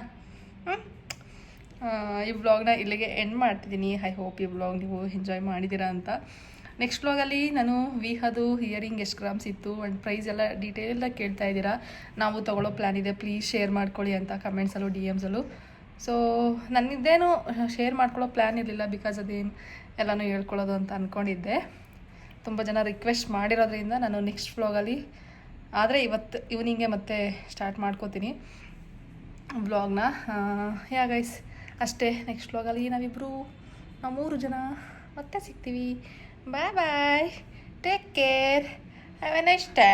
Speaker 1: ಈ ವ್ಲಾಗ್ನ ಇಲ್ಲಿಗೆ ಎಂಡ್ ಮಾಡ್ತಿದ್ದೀನಿ. ಐ ಹೋಪ್ ಈ ವ್ಲಾಗ್ ನೀವು ಎಂಜಾಯ್ ಮಾಡಿದ್ದೀರಾ ಅಂತ. ನೆಕ್ಸ್ಟ್ ವ್ಲಾಗಲ್ಲಿ ನಾನು ವಿಹಾದು ಇಯರಿಂಗ್ ಎಷ್ಟು ಗ್ರಾಮ್ಸ್ ಇತ್ತು ಆ್ಯಂಡ್ ಪ್ರೈಸ್ ಎಲ್ಲ ಡೀಟೇಲಾಗಿ ಕೇಳ್ತಾ ಇದ್ದೀರಾ. ನಾವು ತೊಗೊಳ್ಳೋ ಪ್ಲ್ಯಾನ್ ಇದೆ, ಪ್ಲೀಸ್ ಶೇರ್ ಮಾಡ್ಕೊಳ್ಳಿ ಅಂತ ಕಮೆಂಟ್ಸಲ್ಲೂ DMಸಲ್ಲೂ. ಸೊ ನನಗಿದ್ದೇನು ಶೇರ್ ಮಾಡ್ಕೊಳ್ಳೋ ಪ್ಲ್ಯಾನ್ ಇರಲಿಲ್ಲ, ಬಿಕಾಸ್ ಅದೇನು ಎಲ್ಲನೂ ಹೇಳ್ಕೊಳ್ಳೋದು ಅಂತ ಅಂದ್ಕೊಂಡಿದ್ದೆ. ತುಂಬ ಜನ ರಿಕ್ವೆಸ್ಟ್ ಮಾಡಿರೋದ್ರಿಂದ ನಾನು ನೆಕ್ಸ್ಟ್ ವ್ಲಾಗಲ್ಲಿ ಆದರೆ ಈವ್ನಿಂಗೆ ಮತ್ತೆ ಸ್ಟಾರ್ಟ್ ಮಾಡ್ಕೋತೀನಿ ವ್ಲಾಗ್ನ. ಯಾ ಗೈಸ್, ಅಷ್ಟೇ. ನೆಕ್ಸ್ಟ್ ವ್ಲಾಗಲ್ಲಿ ನಾವು 3 ಜನ ಮತ್ತೆ ಸಿಗ್ತೀವಿ. Bye bye, take care, have a nice day.